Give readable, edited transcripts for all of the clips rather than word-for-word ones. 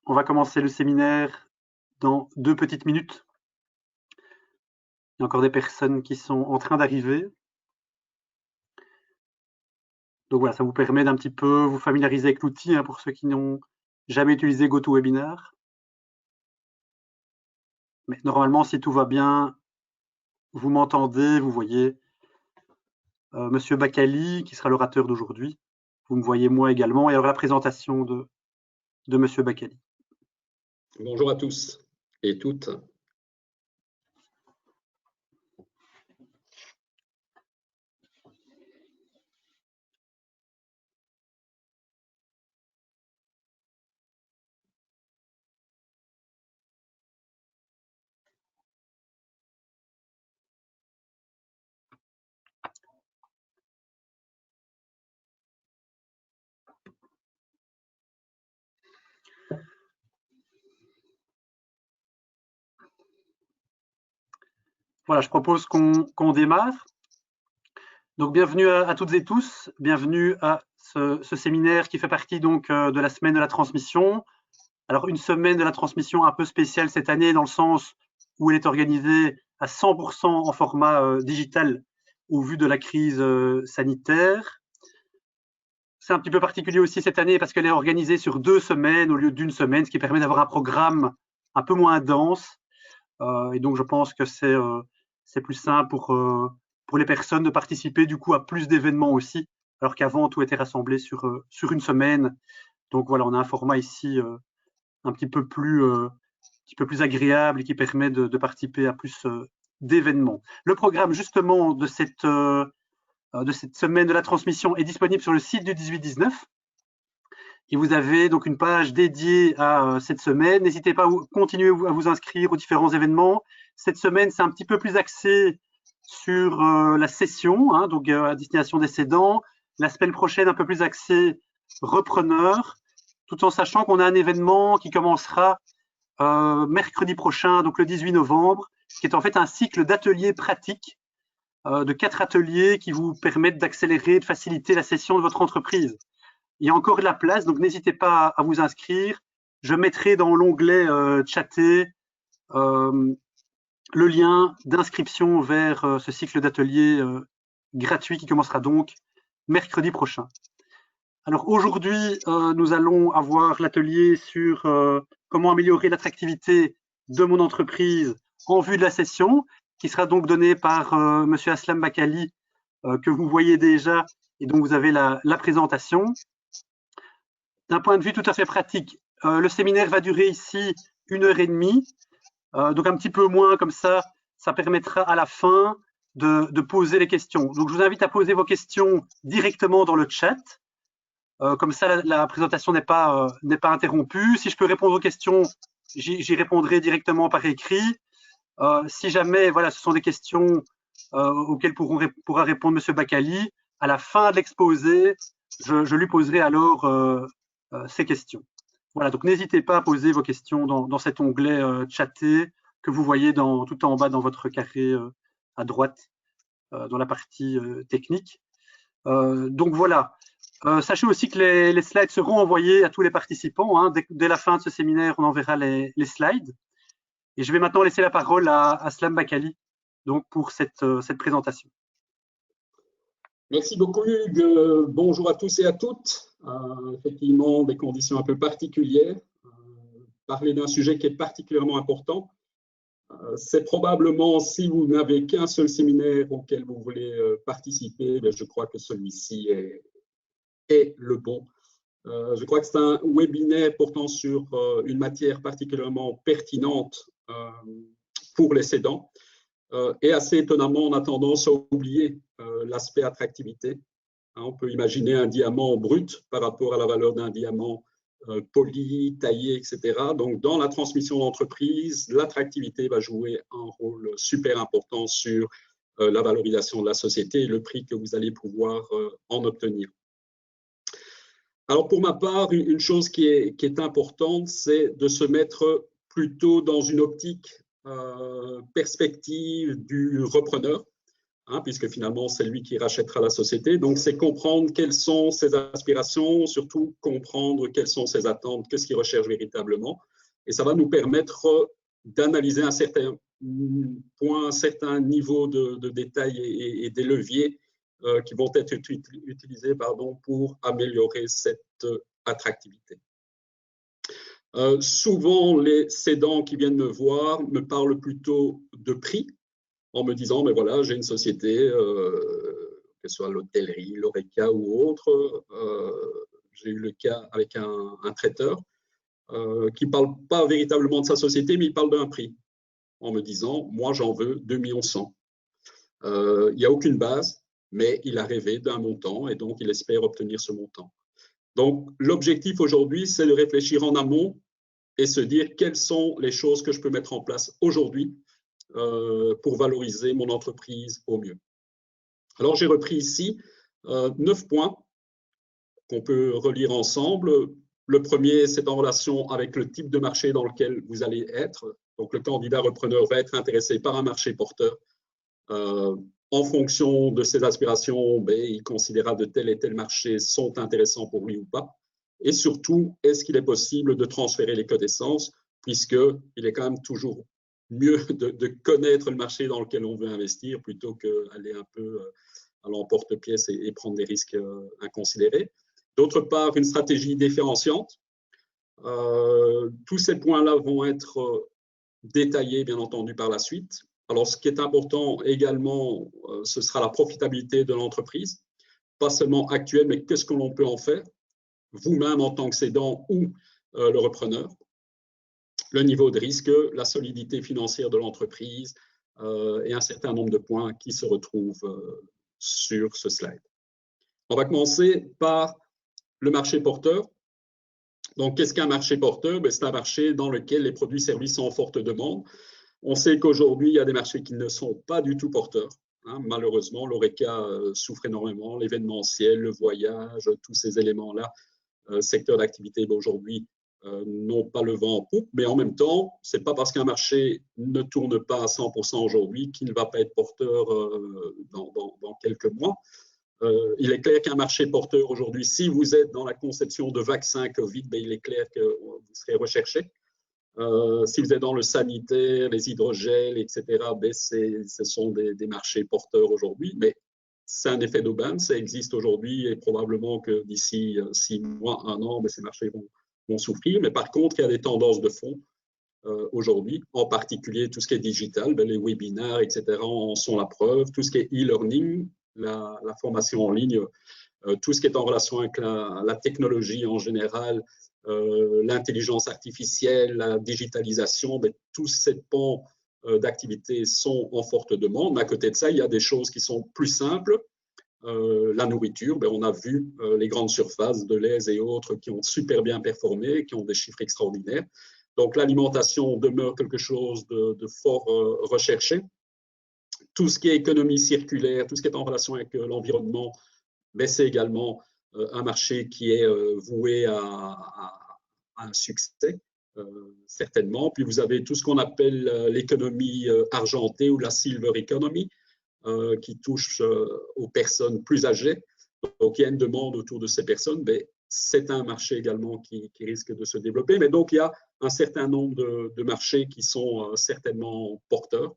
On va commencer le séminaire dans 2 petites minutes. Il y a encore des personnes qui sont en train d'arriver. Donc voilà, ça vous permet d'un petit peu vous familiariser avec l'outil, hein, pour ceux qui n'ont jamais utilisé GoToWebinar. Mais normalement, si tout va bien, vous m'entendez, vous voyez Monsieur Bakali, qui sera l'orateur d'aujourd'hui. Vous me voyez moi également, et alors la présentation de Monsieur Bakali. Bonjour à tous et toutes. Voilà, je propose qu'on démarre. Donc bienvenue à toutes et tous, bienvenue à ce séminaire qui fait partie donc de la semaine de la transmission. Alors une semaine de la transmission un peu spéciale cette année dans le sens où elle est organisée à 100% en format digital au vu de la crise sanitaire. C'est un petit peu particulier aussi cette année parce qu'elle est organisée sur 2 semaines au lieu d'une semaine, ce qui permet d'avoir un programme un peu moins dense. Et donc je pense que c'est plus simple pour les personnes de participer du coup à plus d'événements aussi, alors qu'avant tout était rassemblé sur une semaine. Donc voilà, on a un format ici un petit peu plus agréable et qui permet de participer à plus d'événements. Le programme justement de cette semaine de la transmission est disponible sur le site du 18-19. Et vous avez donc une page dédiée à cette semaine. N'hésitez pas à continuer à vous inscrire aux différents événements. Cette semaine, c'est un petit peu plus axé sur la session, hein, donc à destination des cédants. La semaine prochaine, un peu plus axé repreneur, tout en sachant qu'on a un événement qui commencera mercredi prochain, donc le 18 novembre, qui est en fait un cycle d'ateliers pratiques, de 4 ateliers qui vous permettent d'accélérer, de faciliter la session de votre entreprise. Il y a encore de la place, donc n'hésitez pas à vous inscrire. Je mettrai dans l'onglet chatter le lien d'inscription vers ce cycle d'ateliers gratuit qui commencera donc mercredi prochain. Alors aujourd'hui, nous allons avoir l'atelier sur comment améliorer l'attractivité de mon entreprise en vue de la session, qui sera donc donné par Monsieur Aslam Bakali, que vous voyez déjà et dont vous avez la présentation. D'un point de vue tout à fait pratique, le séminaire va durer ici 1h30, donc un petit peu moins comme ça permettra à la fin de poser les questions. Donc je vous invite à poser vos questions directement dans le chat, comme ça la présentation n'est pas interrompue. Si je peux répondre aux questions, j'y répondrai directement par écrit. Si jamais voilà, ce sont des questions auxquelles pourra répondre Monsieur Bakali, à la fin de l'exposé, je lui poserai alors ces questions. Voilà, donc n'hésitez pas à poser vos questions dans cet onglet chatter que vous voyez tout en bas dans votre carré à droite, dans la partie technique. Donc voilà, sachez aussi que les slides seront envoyés à tous les participants. Hein. Dès la fin de ce séminaire, on enverra les slides. Et je vais maintenant laisser la parole à Aslam Bakali donc pour cette présentation. Merci beaucoup Hugues. Bonjour à tous et à toutes. Effectivement, des conditions un peu particulières. Parler d'un sujet qui est particulièrement important. C'est probablement, si vous n'avez qu'un seul séminaire auquel vous voulez participer, je crois que celui-ci est le bon. Je crois que c'est un webinaire portant sur une matière particulièrement pertinente pour les cédants. Et assez étonnamment, on a tendance à oublier l'aspect attractivité. On peut imaginer un diamant brut par rapport à la valeur d'un diamant poli, taillé, etc. Donc, dans la transmission d'entreprise, l'attractivité va jouer un rôle super important sur la valorisation de la société et le prix que vous allez pouvoir en obtenir. Alors, pour ma part, une chose qui est importante, c'est de se mettre plutôt dans une optique perspective du repreneur. hein, puisque finalement, c'est lui qui rachètera la société. Donc, c'est comprendre quelles sont ses aspirations, surtout comprendre quelles sont ses attentes, qu'est-ce qu'il recherche véritablement. Et ça va nous permettre d'analyser un certain point, un certain niveau de détail et des leviers qui vont être utilisés pour améliorer cette attractivité. Souvent, les cédants qui viennent me voir me parlent plutôt de prix, en me disant, mais voilà, j'ai une société, que ce soit l'hôtellerie, l'Horeca ou autre. J'ai eu le cas avec un traiteur qui ne parle pas véritablement de sa société, mais il parle d'un prix, en me disant, moi, j'en veux 2 100 000. Il n'y a aucune base, mais il a rêvé d'un montant et donc il espère obtenir ce montant. Donc, l'objectif aujourd'hui, c'est de réfléchir en amont et se dire quelles sont les choses que je peux mettre en place aujourd'hui pour valoriser mon entreprise au mieux. Alors, j'ai repris ici 9 points qu'on peut relire ensemble. Le premier, c'est en relation avec le type de marché dans lequel vous allez être. Donc, le candidat repreneur va être intéressé par un marché porteur. En fonction de ses aspirations, il considérera de tel et tel marché sont intéressants pour lui ou pas. Et surtout, est-ce qu'il est possible de transférer les connaissances, puisqu'il est quand même toujours mieux de connaître le marché dans lequel on veut investir plutôt qu'aller un peu à l'emporte-pièce et prendre des risques inconsidérés. D'autre part, une stratégie différenciante. Tous ces points-là vont être détaillés, bien entendu, par la suite. Alors, ce qui est important également, ce sera la profitabilité de l'entreprise, pas seulement actuelle, mais qu'est-ce que l'on peut en faire, vous-même en tant que cédant ou le repreneur, le niveau de risque, la solidité financière de l'entreprise et un certain nombre de points qui se retrouvent sur ce slide. On va commencer par le marché porteur. Donc, qu'est-ce qu'un marché porteur? C'est un marché dans lequel les produits et services sont en forte demande. On sait qu'aujourd'hui, il y a des marchés qui ne sont pas du tout porteurs. Malheureusement, l'Horeca souffre énormément, l'événementiel, le voyage, tous ces éléments-là, secteurs d'activité aujourd'hui n'ont pas le vent en poupe, mais en même temps, ce n'est pas parce qu'un marché ne tourne pas à 100% aujourd'hui qu'il ne va pas être porteur dans quelques mois. Il est clair qu'un marché porteur aujourd'hui, si vous êtes dans la conception de vaccins Covid, il est clair que vous serez recherché. Si vous êtes dans le sanitaire, les hydrogels, etc., ce sont des marchés porteurs aujourd'hui, mais c'est un effet d'aubaine, ça existe aujourd'hui et probablement que d'ici 6 mois, 1 an, ces marchés vont souffrir. Mais par contre, il y a des tendances de fond aujourd'hui, en particulier tout ce qui est digital, les webinaires, etc., en sont la preuve. Tout ce qui est e-learning, la formation en ligne, tout ce qui est en relation avec la technologie en général, l'intelligence artificielle, la digitalisation, tous ces pans d'activités sont en forte demande. Mais à côté de ça, il y a des choses qui sont plus simples. La nourriture, on a vu les grandes surfaces de Delhaize et autres qui ont super bien performé, qui ont des chiffres extraordinaires. Donc, l'alimentation demeure quelque chose de fort recherché. Tout ce qui est économie circulaire, tout ce qui est en relation avec l'environnement, c'est également un marché qui est voué à un succès, certainement. Puis vous avez tout ce qu'on appelle l'économie argentée ou la silver economy, qui touche aux personnes plus âgées. Donc, il y a une demande autour de ces personnes, mais c'est un marché également qui risque de se développer. Mais donc, il y a un certain nombre de marchés qui sont certainement porteurs.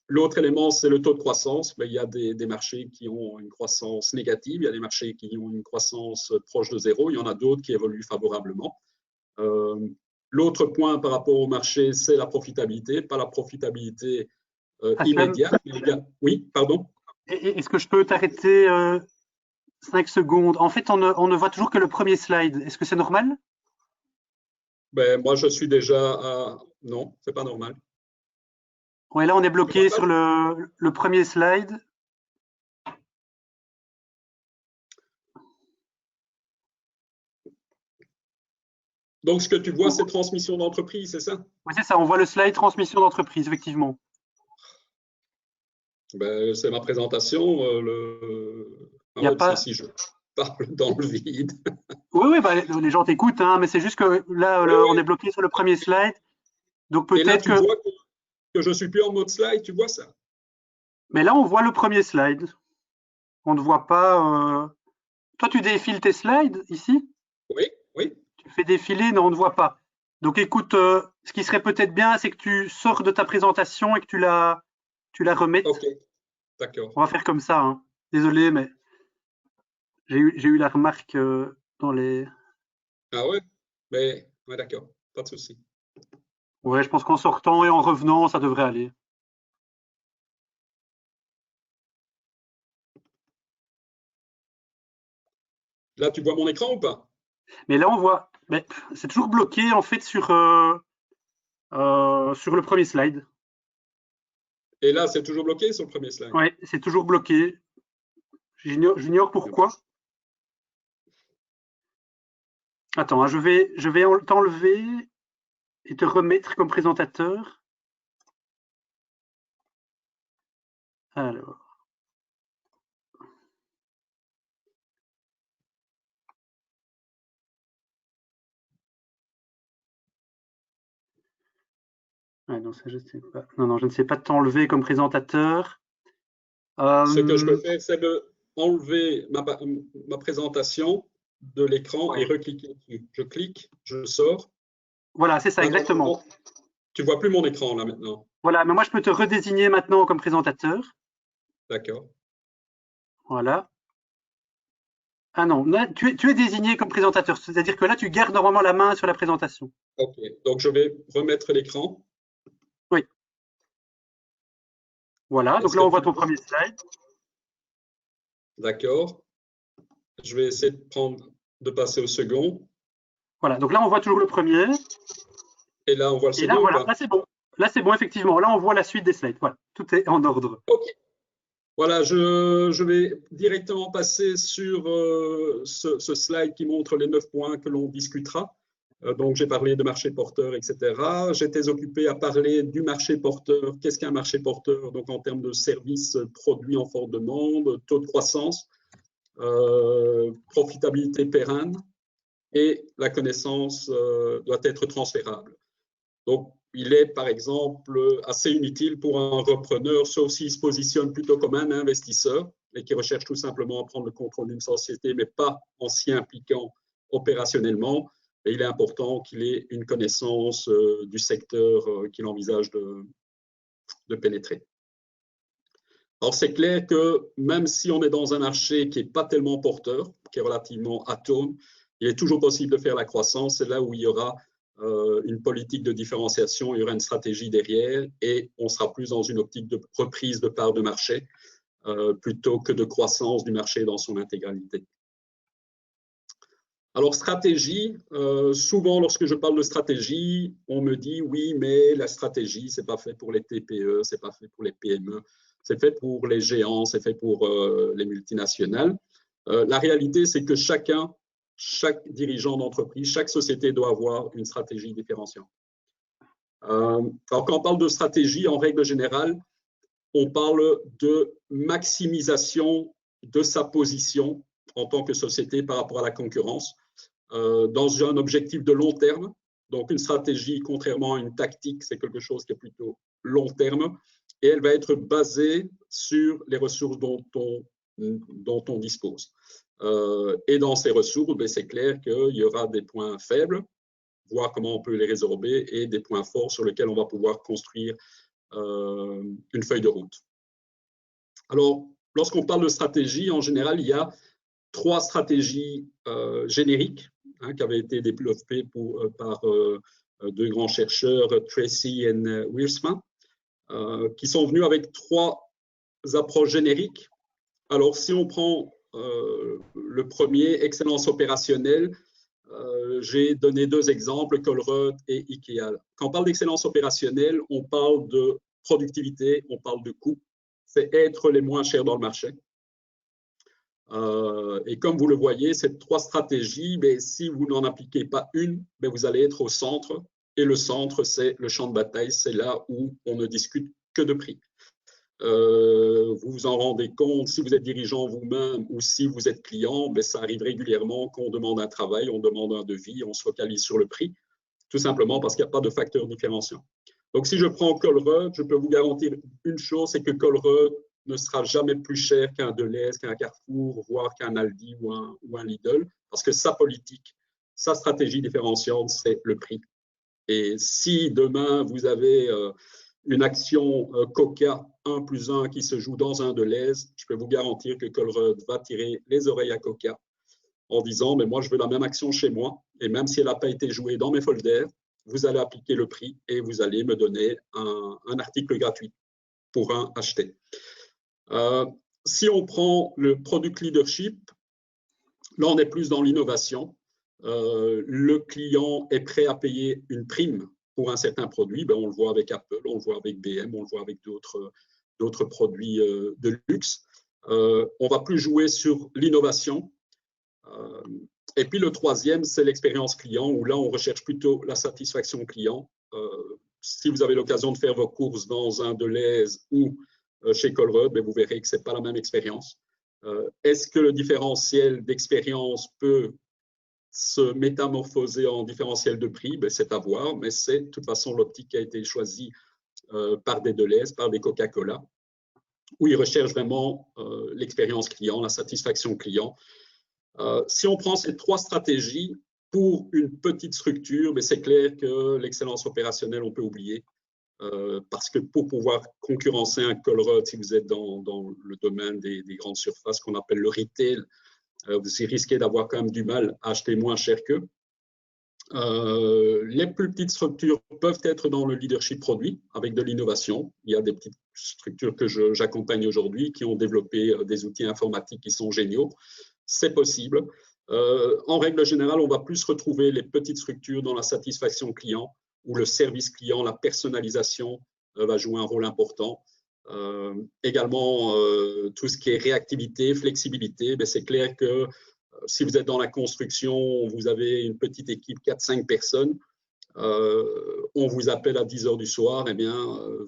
L'autre élément, c'est le taux de croissance. Il y a des marchés qui ont une croissance négative, il y a des marchés qui ont une croissance proche de zéro, il y en a d'autres qui évoluent favorablement. L'autre point par rapport au marché, c'est la profitabilité, pas la profitabilité immédiate. Oui, pardon. Est-ce que je peux t'arrêter 5 secondes? En fait, on ne voit toujours que le premier slide. Est-ce que c'est normal? Moi, je suis déjà à... Non, c'est pas normal. Ouais, là, on est bloqué sur le premier slide. Donc, ce que tu vois, c'est transmission d'entreprise, c'est ça? Oui, c'est ça. On voit le slide transmission d'entreprise, effectivement. C'est ma présentation. Si je parle dans le vide. Oui, les gens t'écoutent, mais c'est juste que là, on est bloqué sur le premier slide. Donc peut-être que... vois que je ne suis plus en mode slide, tu vois ça? Mais là, on voit le premier slide. On ne voit pas. Toi, tu défiles tes slides ici? Oui, oui. Tu fais défiler, non, on ne voit pas. Donc écoute, ce qui serait peut-être bien, c'est que tu sors de ta présentation et que tu la remettes. OK, d'accord. On va faire comme ça, hein. Désolé, mais j'ai eu la remarque dans les. Ah ouais? Mais, ouais, d'accord, pas de souci. Ouais, je pense qu'en sortant et en revenant, ça devrait aller. Là, tu vois mon écran ou pas? Mais là, on voit. Mais c'est toujours bloqué en fait sur le premier slide. Et là, c'est toujours bloqué sur le premier slide. Ouais, c'est toujours bloqué. J'ignore pourquoi. Attends, hein, je vais t'enlever et te remettre comme présentateur. Alors. Ah non, ça je sais pas. Non, non, je ne sais pas t'enlever comme présentateur. Ce que je peux Euh, faire, c'est de enlever ma présentation de l'écran et ouais. recliquer dessus. Je clique, je sors. Voilà, c'est ça, Là, exactement. normalement, tu vois plus mon écran là maintenant. Voilà, mais moi je peux te redésigner maintenant comme présentateur. D'accord. Voilà. Ah non, là, tu es désigné comme présentateur, c'est-à-dire que là, tu gardes normalement la main sur la présentation. OK. Donc, je vais remettre l'écran. Oui, voilà. Donc Est-ce là, que on voit tu ton vois? premier slide. D'accord. Je vais essayer de passer au second. Voilà, donc là, on voit toujours le premier. Et là, on voit le Et là, second ou voilà, pas? là, c'est bon. Là, c'est bon, effectivement. Là, on voit la suite des slides. Voilà, tout est en ordre. OK. Voilà, je vais directement passer sur ce slide qui montre les 9 points que l'on discutera. Donc, j'ai parlé de marché porteur, etc. J'étais occupé à parler du marché porteur. Qu'est-ce qu'un marché porteur? Donc, en termes de services, produits en forte demande, taux de croissance, profitabilité pérenne et la connaissance doit être transférable. Donc, il est, par exemple, assez inutile pour un repreneur, sauf s'il se positionne plutôt comme un investisseur et qui recherche tout simplement à prendre le contrôle d'une société, mais pas en s'y impliquant opérationnellement. Et il est important qu'il ait une connaissance du secteur qu'il envisage de pénétrer. Alors, c'est clair que même si on est dans un marché qui n'est pas tellement porteur, qui est relativement atone, il est toujours possible de faire la croissance. C'est là où il y aura une politique de différenciation, il y aura une stratégie derrière et on sera plus dans une optique de reprise de part de marché plutôt que de croissance du marché dans son intégralité. Alors, stratégie, souvent lorsque je parle de stratégie, on me dit oui, mais la stratégie, ce n'est pas fait pour les TPE, ce n'est pas fait pour les PME, c'est fait pour les géants, c'est fait pour les multinationales. La réalité, c'est que chaque dirigeant d'entreprise, chaque société doit avoir une stratégie différenciante. Alors, quand on parle de stratégie, en règle générale, on parle de maximisation de sa position en tant que société par rapport à la concurrence dans un objectif de long terme. Donc, une stratégie, contrairement à une tactique, c'est quelque chose qui est plutôt long terme et elle va être basée sur les ressources dont on dispose. Et dans ces ressources, c'est clair qu'il y aura des points faibles, voir comment on peut les résorber et des points forts sur lesquels on va pouvoir construire une feuille de route. Alors, lorsqu'on parle de stratégie, en général, il y a 3 stratégies génériques qui avaient été développées par 2 grands chercheurs, Tracy et Wiersma, qui sont venus avec 3 approches génériques. Alors, si on prend le premier, excellence opérationnelle, j'ai donné 2 exemples, Colruyt et IKEA. Quand on parle d'excellence opérationnelle, on parle de productivité, on parle de coût. C'est être les moins chers dans le marché. Et comme vous le voyez, ces 3 stratégies, si vous n'en appliquez pas une, vous allez être au centre. Et le centre, c'est le champ de bataille, c'est là où on ne discute que de prix. Vous vous en rendez compte, si vous êtes dirigeant vous-même ou si vous êtes client, ça arrive régulièrement qu'on demande un travail, on demande un devis, on se focalise sur le prix, tout simplement parce qu'il n'y a pas de facteur différenciant. Donc, si je prends Colruyt, je peux vous garantir une chose, c'est que Colruyt ne sera jamais plus cher qu'un Delhaize, qu'un Carrefour, voire qu'un Aldi ou un Lidl, parce que sa politique, sa stratégie différenciante, c'est le prix. Et si demain, vous avez une action Coca 1+1 qui se joue dans un Delhaize, je peux vous garantir que Colruyt va tirer les oreilles à Coca en disant, mais moi, je veux la même action chez moi, et même si elle n'a pas été jouée dans mes folders, vous allez appliquer le prix et vous allez me donner un article gratuit pour un acheté. Si on prend le product leadership, là, on est plus dans l'innovation. Le client est prêt à payer une prime pour un certain produit. Ben, on le voit avec Apple, on le voit avec BM, on le voit avec d'autres produits de luxe. On ne va plus jouer sur l'innovation. Et puis le troisième, c'est l'expérience client, où là, on recherche plutôt la satisfaction client. Si vous avez l'occasion de faire vos courses dans un Delhaize ou chez Colruyt, ben, vous verrez que ce n'est pas la même expérience. Est-ce que le différentiel d'expérience peut se métamorphoser en différentiel de prix? Ben, c'est à voir, mais c'est de toute façon l'optique qui a été choisie par des Delhaize, par des Coca-Cola, où ils recherchent vraiment l'expérience client, la satisfaction client. Si on prend ces trois stratégies pour une petite structure, ben, c'est clair que l'excellence opérationnelle, on peut oublier. Parce que pour pouvoir concurrencer un Colruyt, si vous êtes dans le domaine des grandes surfaces qu'on appelle le retail, vous risquez d'avoir quand même du mal à acheter moins cher qu'eux. Les plus petites structures peuvent être dans le leadership produit avec de l'innovation. Il y a des petites structures que j'accompagne aujourd'hui qui ont développé des outils informatiques qui sont géniaux. C'est possible. En règle générale, on va plus retrouver les petites structures dans la satisfaction client, où le service client, la personnalisation va jouer un rôle important. Également, tout ce qui est réactivité, flexibilité, ben, c'est clair que si vous êtes dans la construction, vous avez une petite équipe, 4-5 personnes, on vous appelle à 10 heures du soir, eh bien,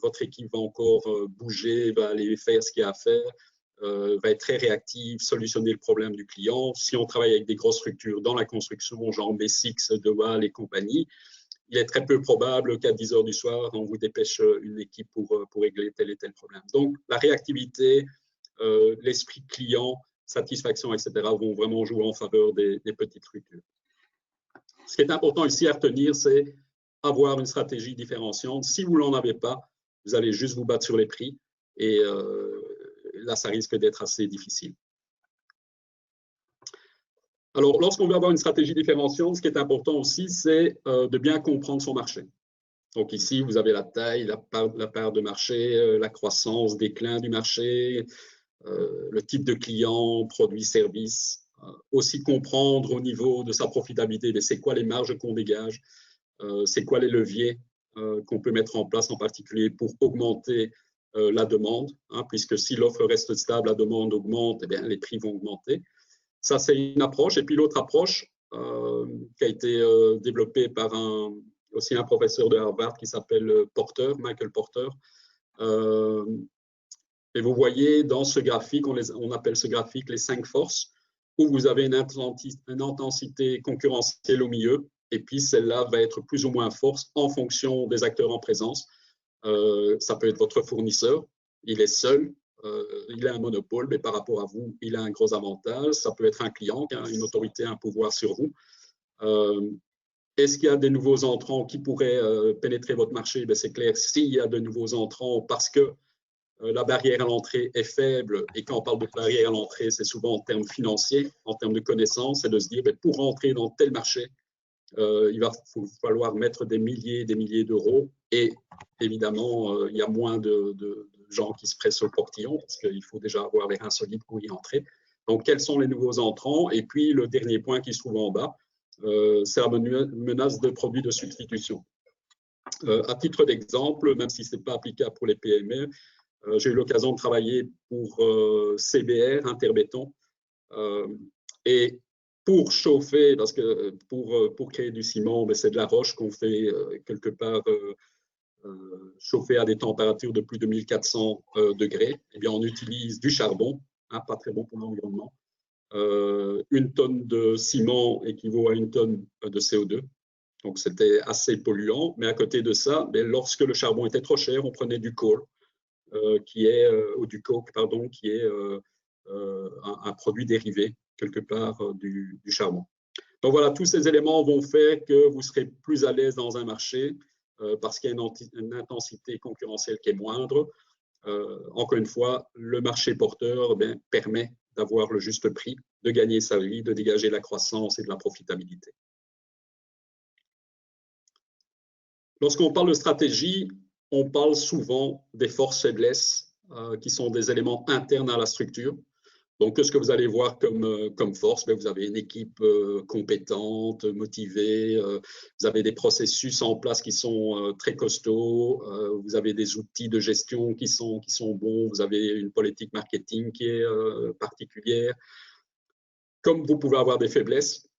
votre équipe va encore bouger, va aller faire ce qu'il y a à faire, va être très réactive, solutionner le problème du client. Si on travaille avec des grosses structures dans la construction, genre B6, DeWalt et compagnie, il est très peu probable qu'à 10 heures du soir, on vous dépêche une équipe pour régler tel et tel problème. Donc, la réactivité, l'esprit client, satisfaction, etc., vont vraiment jouer en faveur des petites structures. Ce qui est important ici à retenir, c'est avoir une stratégie différenciante. Si vous ne l'en avez pas, vous allez juste vous battre sur les prix et là, ça risque d'être assez difficile. Alors, lorsqu'on veut avoir une stratégie différenciante, ce qui est important aussi, c'est de bien comprendre son marché. Donc ici, vous avez la taille, la part de marché, la croissance, déclin du marché, le type de client, produit, service. Aussi comprendre au niveau de sa profitabilité, c'est quoi les marges qu'on dégage, c'est quoi les leviers qu'on peut mettre en place en particulier pour augmenter la demande, hein, puisque si l'offre reste stable, la demande augmente, eh bien, les prix vont augmenter. Ça, c'est une approche. Et puis l'autre approche qui a été développée par aussi un professeur de Harvard qui s'appelle Porter, Michael Porter. Et vous voyez dans ce graphique, on appelle ce graphique les 5 forces, où vous avez une intensité concurrentielle au milieu. Et puis celle-là va être plus ou moins forte en fonction des acteurs en présence. Ça peut être votre fournisseur, il est seul. Il a un monopole, mais par rapport à vous, il a un gros avantage. Ça peut être un client qui a une autorité, un pouvoir sur vous. Est-ce qu'il y a des nouveaux entrants qui pourraient pénétrer votre marché? C'est clair, s'il y a de nouveaux entrants, parce que la barrière à l'entrée est faible, et quand on parle de barrière à l'entrée, c'est souvent en termes financiers, en termes de connaissances, c'est de se dire, pour rentrer dans tel marché, il va falloir mettre des milliers d'euros, et évidemment, il y a moins de gens qui se pressent au portillon, parce qu'il faut déjà avoir les reins solides pour y entrer. Donc, quels sont les nouveaux entrants? Et puis, le dernier point qui se trouve en bas, c'est la menace de produits de substitution. À titre d'exemple, même si ce n'est pas applicable pour les PME, j'ai eu l'occasion de travailler pour CBR, Interbéton, et pour chauffer, parce que pour créer du ciment, c'est de la roche qu'on fait quelque part chauffer à des températures de plus de 1400 degrés. Eh bien, on utilise du charbon, hein, pas très bon pour l'environnement. Une tonne de ciment équivaut à une tonne de CO2. Donc, c'était assez polluant. Mais à côté de ça, lorsque le charbon était trop cher, on prenait du coal. ou du coke, pardon, qui est un produit dérivé quelque part du charbon. Donc voilà, tous ces éléments vont faire que vous serez plus à l'aise dans un marché parce qu'il y a une intensité concurrentielle qui est moindre. Encore une fois, le marché porteur permet d'avoir le juste prix, de gagner sa vie, de dégager la croissance et de la profitabilité. Lorsqu'on parle de stratégie, on parle souvent des forces-faiblesses qui sont des éléments internes à la structure. Donc, qu'est-ce que vous allez voir comme force? Vous avez une équipe compétente, motivée, vous avez des processus en place qui sont très costauds, vous avez des outils de gestion qui sont bons, vous avez une politique marketing qui est particulière. Comme vous pouvez avoir des faiblesses,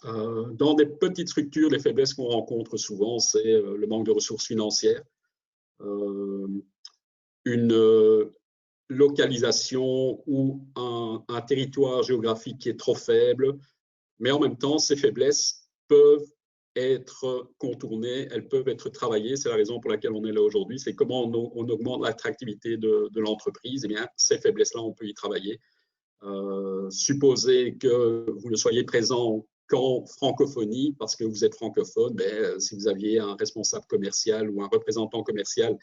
dans des petites structures, les faiblesses qu'on rencontre souvent, c'est le manque de ressources financières, une localisation ou un territoire géographique qui est trop faible, mais en même temps, ces faiblesses peuvent être contournées, elles peuvent être travaillées. C'est la raison pour laquelle on est là aujourd'hui, c'est comment on augmente l'attractivité de l'entreprise. Eh bien, ces faiblesses-là, on peut y travailler. Supposez que vous ne soyez présent qu'en francophonie, parce que vous êtes francophone, si vous aviez un responsable commercial ou un représentant commercial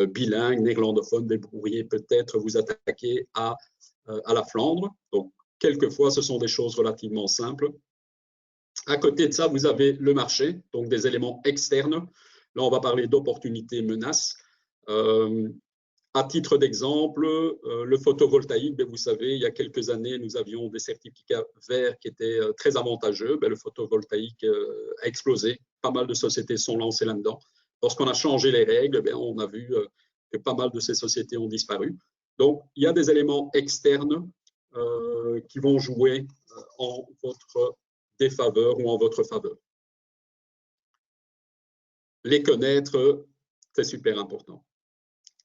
bilingue, néerlandophone, vous pourriez peut-être vous attaquer à la Flandre. Donc, quelquefois, ce sont des choses relativement simples. À côté de ça, vous avez le marché, donc des éléments externes. Là, on va parler d'opportunités, menaces. À titre d'exemple, le photovoltaïque, vous savez, il y a quelques années, nous avions des certificats verts qui étaient très avantageux. Le photovoltaïque a explosé. Pas mal de sociétés sont lancées là-dedans. Lorsqu'on a changé les règles, on a vu que pas mal de ces sociétés ont disparu. Donc, il y a des éléments externes qui vont jouer en votre défaveur ou en votre faveur. Les connaître, c'est super important.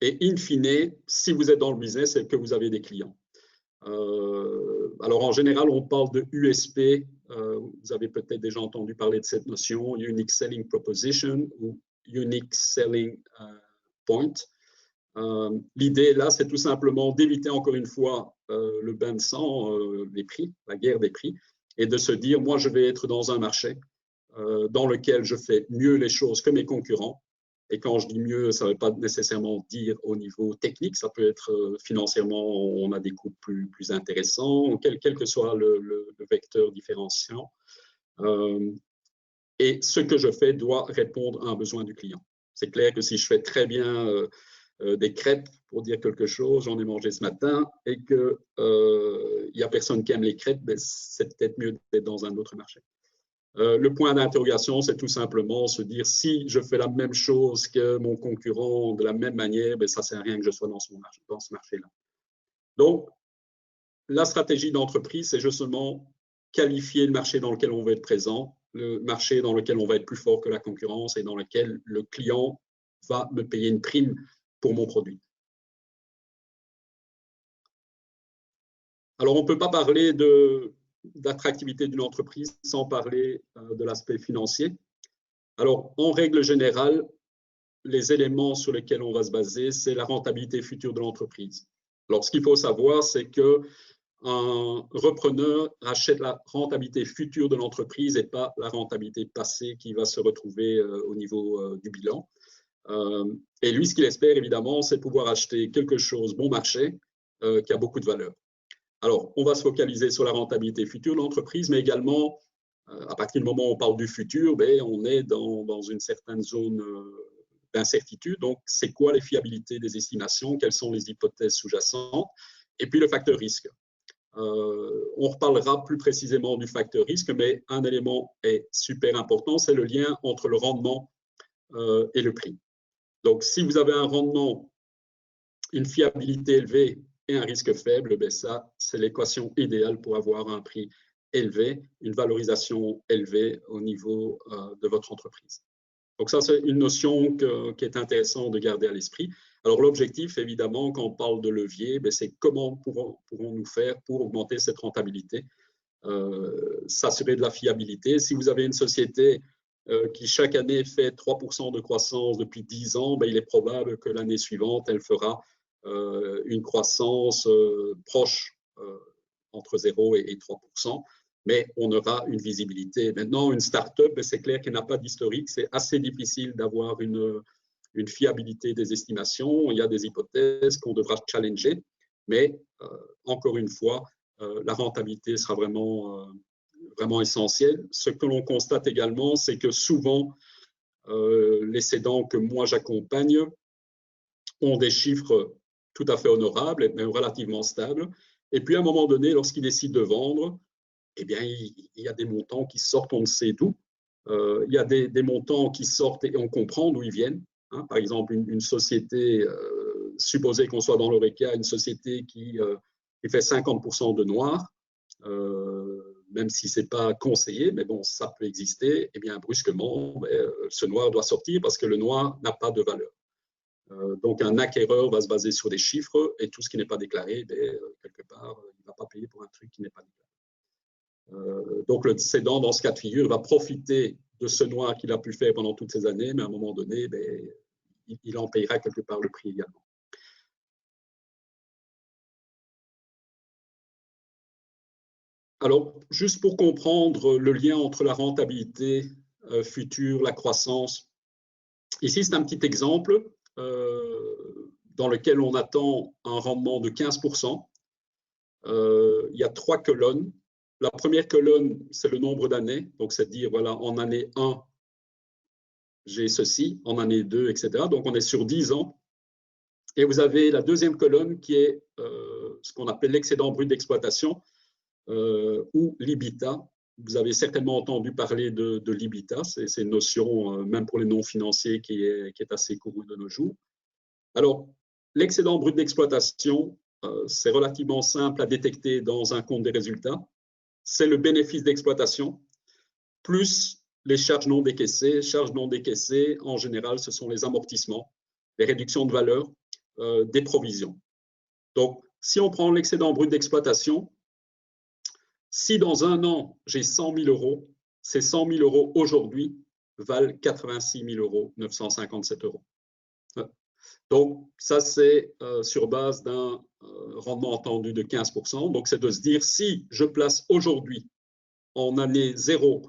Et in fine, si vous êtes dans le business, c'est que vous avez des clients. Alors, en général, on parle de USP. Vous avez peut-être déjà entendu parler de cette notion, Unique Selling Proposition ou Unique Selling Point. L'idée, là, c'est tout simplement d'éviter encore une fois le bain de sang, les prix, la guerre des prix, et de se dire, moi, je vais être dans un marché dans lequel je fais mieux les choses que mes concurrents. Et quand je dis mieux, ça ne veut pas nécessairement dire au niveau technique, ça peut être financièrement, on a des coûts plus intéressants, quel que soit le vecteur différenciant. Et ce que je fais doit répondre à un besoin du client. C'est clair que si je fais très bien des crêpes, pour dire quelque chose, j'en ai mangé ce matin, et qu'il n'y a personne qui aime les crêpes, c'est peut-être mieux d'être dans un autre marché. Le point d'interrogation, c'est tout simplement se dire si je fais la même chose que mon concurrent de la même manière, ça ne sert à rien que je sois dans ce marché-là. Donc, la stratégie d'entreprise, c'est justement qualifier le marché dans lequel on va être présent, le marché dans lequel on va être plus fort que la concurrence et dans lequel le client va me payer une prime pour mon produit. Alors, on ne peut pas parler d'attractivité d'une entreprise sans parler de l'aspect financier. Alors, en règle générale, les éléments sur lesquels on va se baser, c'est la rentabilité future de l'entreprise. Alors, ce qu'il faut savoir, c'est qu'un repreneur achète la rentabilité future de l'entreprise et pas la rentabilité passée qui va se retrouver au niveau du bilan. Et lui, ce qu'il espère, évidemment, c'est pouvoir acheter quelque chose bon marché qui a beaucoup de valeur. Alors, on va se focaliser sur la rentabilité future de l'entreprise, mais également, à partir du moment où on parle du futur, on est dans une certaine zone d'incertitude. Donc, c'est quoi les fiabilités des estimations? Quelles sont les hypothèses sous-jacentes? Et puis, le facteur risque. On reparlera plus précisément du facteur risque, mais un élément est super important, c'est le lien entre le rendement et le prix. Donc, si vous avez un rendement, une fiabilité élevée et un risque faible, ça, c'est l'équation idéale pour avoir un prix élevé, une valorisation élevée au niveau de votre entreprise. Donc, ça, c'est une notion qui est intéressante de garder à l'esprit. Alors, l'objectif, évidemment, quand on parle de levier, c'est comment pourrons-nous faire pour augmenter cette rentabilité, s'assurer de la fiabilité. Si vous avez une société qui chaque année fait 3% de croissance depuis 10 ans, ben, il est probable que l'année suivante, elle fera une croissance proche entre 0 et 3%, mais on aura une visibilité. Maintenant, une start-up, c'est clair qu'elle n'a pas d'historique, c'est assez difficile d'avoir une fiabilité des estimations. Il y a des hypothèses qu'on devra challenger, mais encore une fois, la rentabilité sera vraiment essentielle. Ce que l'on constate également, c'est que souvent, les cédants que moi j'accompagne ont des chiffres tout à fait honorables et même relativement stables. Et puis à un moment donné, lorsqu'ils décident de vendre, eh bien, il y a des montants qui sortent, on ne sait d'où. Il y a des montants qui sortent et on comprend d'où ils viennent. Hein. Par exemple, une société, supposée qu'on soit dans l'ORECA, une société qui fait 50% de noir, même si ce n'est pas conseillé, mais bon, ça peut exister, eh bien, brusquement, ce noir doit sortir parce que le noir n'a pas de valeur. Donc, un acquéreur va se baser sur des chiffres et tout ce qui n'est pas déclaré, quelque part, il ne va pas payer pour un truc qui n'est pas déclaré. Donc, le cédant, dans ce cas de figure, va profiter de ce noir qu'il a pu faire pendant toutes ces années, mais à un moment donné, il en payera quelque part le prix également. Alors, juste pour comprendre le lien entre la rentabilité future, la croissance, ici, c'est un petit exemple dans lequel on attend un rendement de 15%. Il y a 3 colonnes. La première colonne, c'est le nombre d'années. Donc, c'est dire, voilà, en année 1, j'ai ceci, en année 2, etc. Donc, on est sur 10 ans. Et vous avez la deuxième colonne qui est ce qu'on appelle l'excédent brut d'exploitation ou l'IBITA. Vous avez certainement entendu parler de l'IBITA. C'est une notion, même pour les non-financiers, qui est assez courue de nos jours. Alors, l'excédent brut d'exploitation, c'est relativement simple à détecter dans un compte des résultats. C'est le bénéfice d'exploitation plus les charges non décaissées. Charges non décaissées, en général, ce sont les amortissements, les réductions de valeur, des provisions. Donc, si on prend l'excédent brut d'exploitation, si dans un an, j'ai 100 000 euros, ces 100 000 euros aujourd'hui valent 86 957 euros. Donc, ça, c'est sur base d'un rendement attendu de 15%. Donc, c'est de se dire, si je place aujourd'hui, en année 0,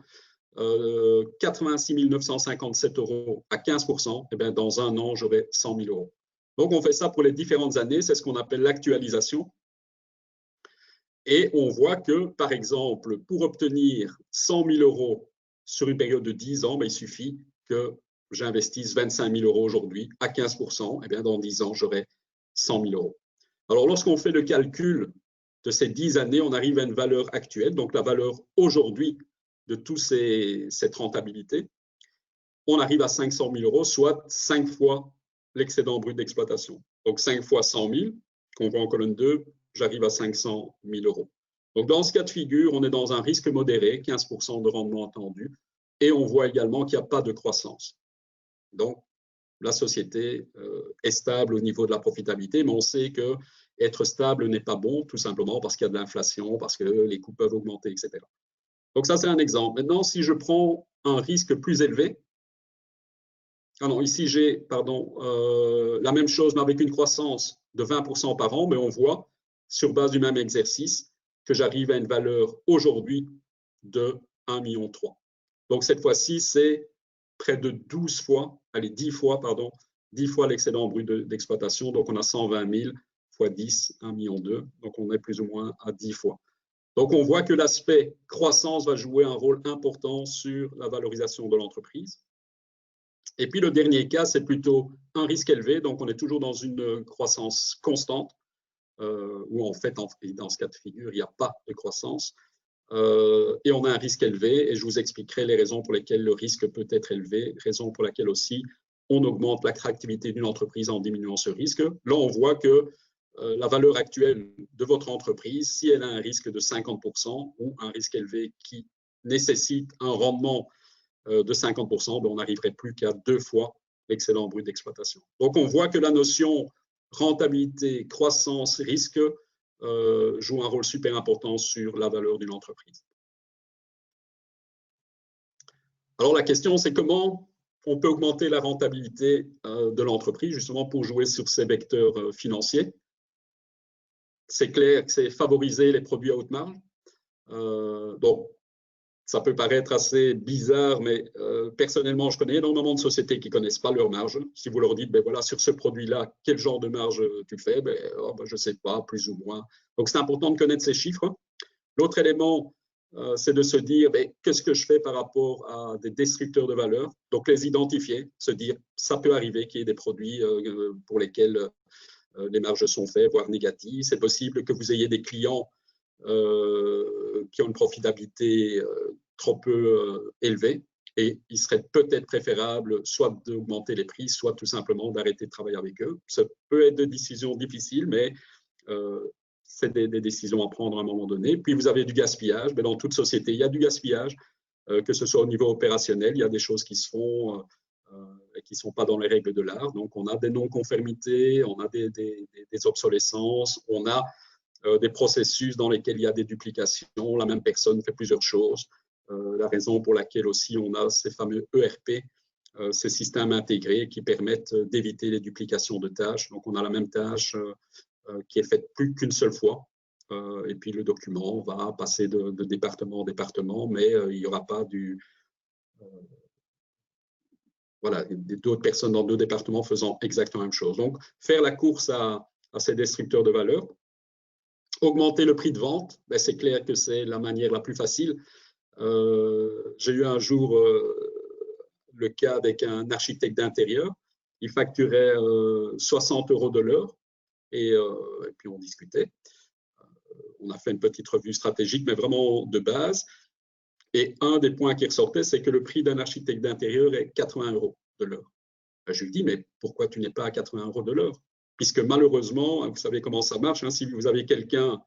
86 957 euros à 15%, eh bien, dans un an, j'aurai 100 000 euros. Donc, on fait ça pour les différentes années. C'est ce qu'on appelle l'actualisation. Et on voit que, par exemple, pour obtenir 100 000 euros sur une période de 10 ans, il suffit que j'investisse 25 000 euros aujourd'hui à 15%, et bien dans 10 ans, j'aurai 100 000 euros. Alors, lorsqu'on fait le calcul de ces 10 années, on arrive à une valeur actuelle, donc la valeur aujourd'hui de toute cette rentabilité. On arrive à 500 000 euros, soit 5 fois l'excédent brut d'exploitation. Donc, 5 fois 100 000, qu'on voit en colonne 2, j'arrive à 500 000 euros. Donc, dans ce cas de figure, on est dans un risque modéré, 15% de rendement attendu, et on voit également qu'il n'y a pas de croissance. Donc, la société est stable au niveau de la profitabilité, mais on sait qu'être stable n'est pas bon, tout simplement parce qu'il y a de l'inflation, parce que les coûts peuvent augmenter, etc. Donc, ça, c'est un exemple. Maintenant, si je prends un risque plus élevé, ici, j'ai la même chose, mais avec une croissance de 20% par an, mais on voit, sur base du même exercice, que j'arrive à une valeur aujourd'hui de 1,3 million. Donc, cette fois-ci, c'est près de 10 fois l'excédent brut d'exploitation. Donc, on a 120 000 fois 10, 1,2 million. Donc, on est plus ou moins à 10 fois. Donc, on voit que l'aspect croissance va jouer un rôle important sur la valorisation de l'entreprise. Et puis, le dernier cas, c'est plutôt un risque élevé. Donc, on est toujours dans une croissance constante, où en fait, dans ce cas de figure, il n'y a pas de croissance. Et on a un risque élevé, et je vous expliquerai les raisons pour lesquelles le risque peut être élevé, raison pour laquelle aussi on augmente l'attractivité d'une entreprise en diminuant ce risque. Là, on voit que la valeur actuelle de votre entreprise, si elle a un risque de 50% ou un risque élevé qui nécessite un rendement de 50%, on n'arriverait plus qu'à 2 fois l'excédent brut d'exploitation. Donc, on voit que la notion rentabilité, croissance, risque joue un rôle super important sur la valeur d'une entreprise. Alors la question, c'est comment on peut augmenter la rentabilité de l'entreprise, justement pour jouer sur ces vecteurs financiers. C'est clair que c'est favoriser les produits à haute marge. Donc, ça peut paraître assez bizarre, mais personnellement, je connais énormément de sociétés qui ne connaissent pas leur marge. Si vous leur dites, ben voilà, sur ce produit-là, quel genre de marge tu fais, je ne sais pas, plus ou moins. Donc, c'est important de connaître ces chiffres. L'autre élément, c'est de se dire, qu'est-ce que je fais par rapport à des destructeurs de valeur? Donc, les identifier, se dire, ça peut arriver qu'il y ait des produits pour lesquels les marges sont faibles, voire négatives. C'est possible que vous ayez des clients qui ont une profitabilité trop peu élevée, et il serait peut-être préférable soit d'augmenter les prix, soit tout simplement d'arrêter de travailler avec eux. Ça peut être des décisions difficiles, mais c'est des décisions à prendre à un moment donné. Puis vous avez du gaspillage. Mais dans toute société, il y a du gaspillage, que ce soit au niveau opérationnel, il y a des choses qui se font et qui ne sont pas dans les règles de l'art. Donc on a des non-conformités, on a des obsolescences, on a des processus dans lesquels il y a des duplications, la même personne fait plusieurs choses. La raison pour laquelle aussi on a ces fameux ERP, ces systèmes intégrés qui permettent d'éviter les duplications de tâches. Donc on a la même tâche qui est faite plus qu'une seule fois, et puis le document va passer de département en département, mais il n'y aura pas d'autres personnes dans deux départements faisant exactement la même chose. Donc faire la course à ces destructeurs de valeur. Augmenter le prix de vente, c'est clair que c'est la manière la plus facile. J'ai eu un jour le cas avec un architecte d'intérieur. Il facturait 60 € de l'heure, et puis on discutait. On a fait une petite revue stratégique, mais vraiment de base. Et un des points qui ressortait, c'est que le prix d'un architecte d'intérieur est 80 € de l'heure. Je lui dis, mais pourquoi tu n'es pas à 80 € de l'heure? Puisque malheureusement, vous savez comment ça marche, si vous avez quelqu'un,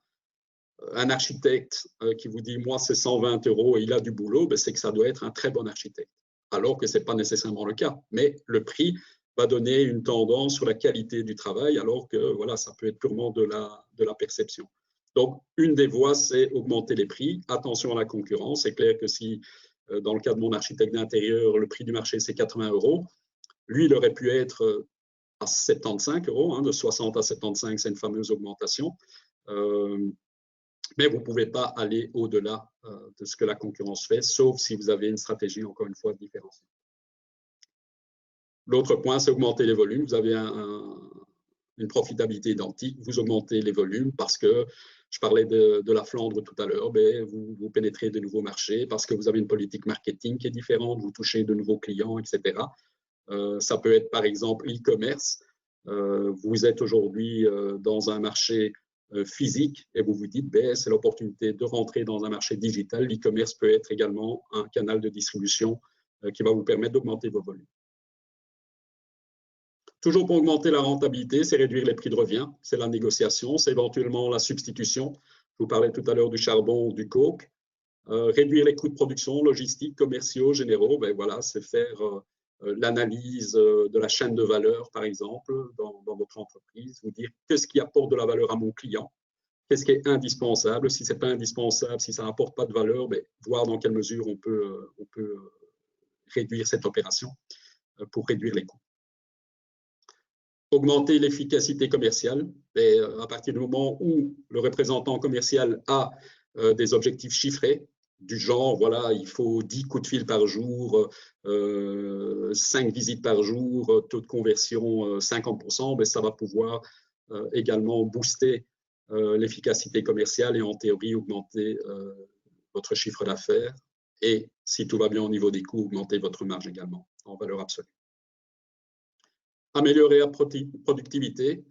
un architecte qui vous dit, moi, c'est 120 € et il a du boulot, c'est que ça doit être un très bon architecte. Alors que ce n'est pas nécessairement le cas. Mais le prix va donner une tendance sur la qualité du travail, alors que voilà, ça peut être purement de la perception. Donc, une des voies, c'est augmenter les prix. Attention à la concurrence. C'est clair que si, dans le cas de mon architecte d'intérieur, le prix du marché, c'est 80 €, lui, il aurait pu être à 75 €, de 60 à 75, c'est une fameuse augmentation. Mais vous ne pouvez pas aller au-delà de ce que la concurrence fait, sauf si vous avez une stratégie, encore une fois, différenciée. L'autre point, c'est augmenter les volumes. Vous avez une profitabilité identique, vous augmentez les volumes parce que, je parlais de la Flandre tout à l'heure, vous pénétrez de nouveaux marchés parce que vous avez une politique marketing qui est différente, vous touchez de nouveaux clients, etc. Ça peut être par exemple e-commerce. Vous êtes aujourd'hui dans un marché physique et vous vous dites, c'est l'opportunité de rentrer dans un marché digital. L'e-commerce peut être également un canal de distribution qui va vous permettre d'augmenter vos volumes. Toujours pour augmenter la rentabilité, c'est réduire les prix de revient, c'est la négociation, c'est éventuellement la substitution. Je vous parlais tout à l'heure du charbon ou du coke. Réduire les coûts de production, logistiques, commerciaux, généraux, voilà, c'est faire l'analyse de la chaîne de valeur, par exemple, dans votre entreprise. Vous dire qu'est-ce qui apporte de la valeur à mon client, qu'est-ce qui est indispensable. Si ce n'est pas indispensable, si ça n'apporte pas de valeur, voir dans quelle mesure on peut réduire cette opération pour réduire les coûts. Augmenter l'efficacité commerciale. À partir du moment où le représentant commercial a des objectifs chiffrés, du genre, voilà, il faut 10 coups de fil par jour, 5 visites par jour, taux de conversion 50%, ça va pouvoir également booster l'efficacité commerciale et en théorie augmenter votre chiffre d'affaires et, si tout va bien au niveau des coûts, augmenter votre marge également en valeur absolue. Améliorer la productivité,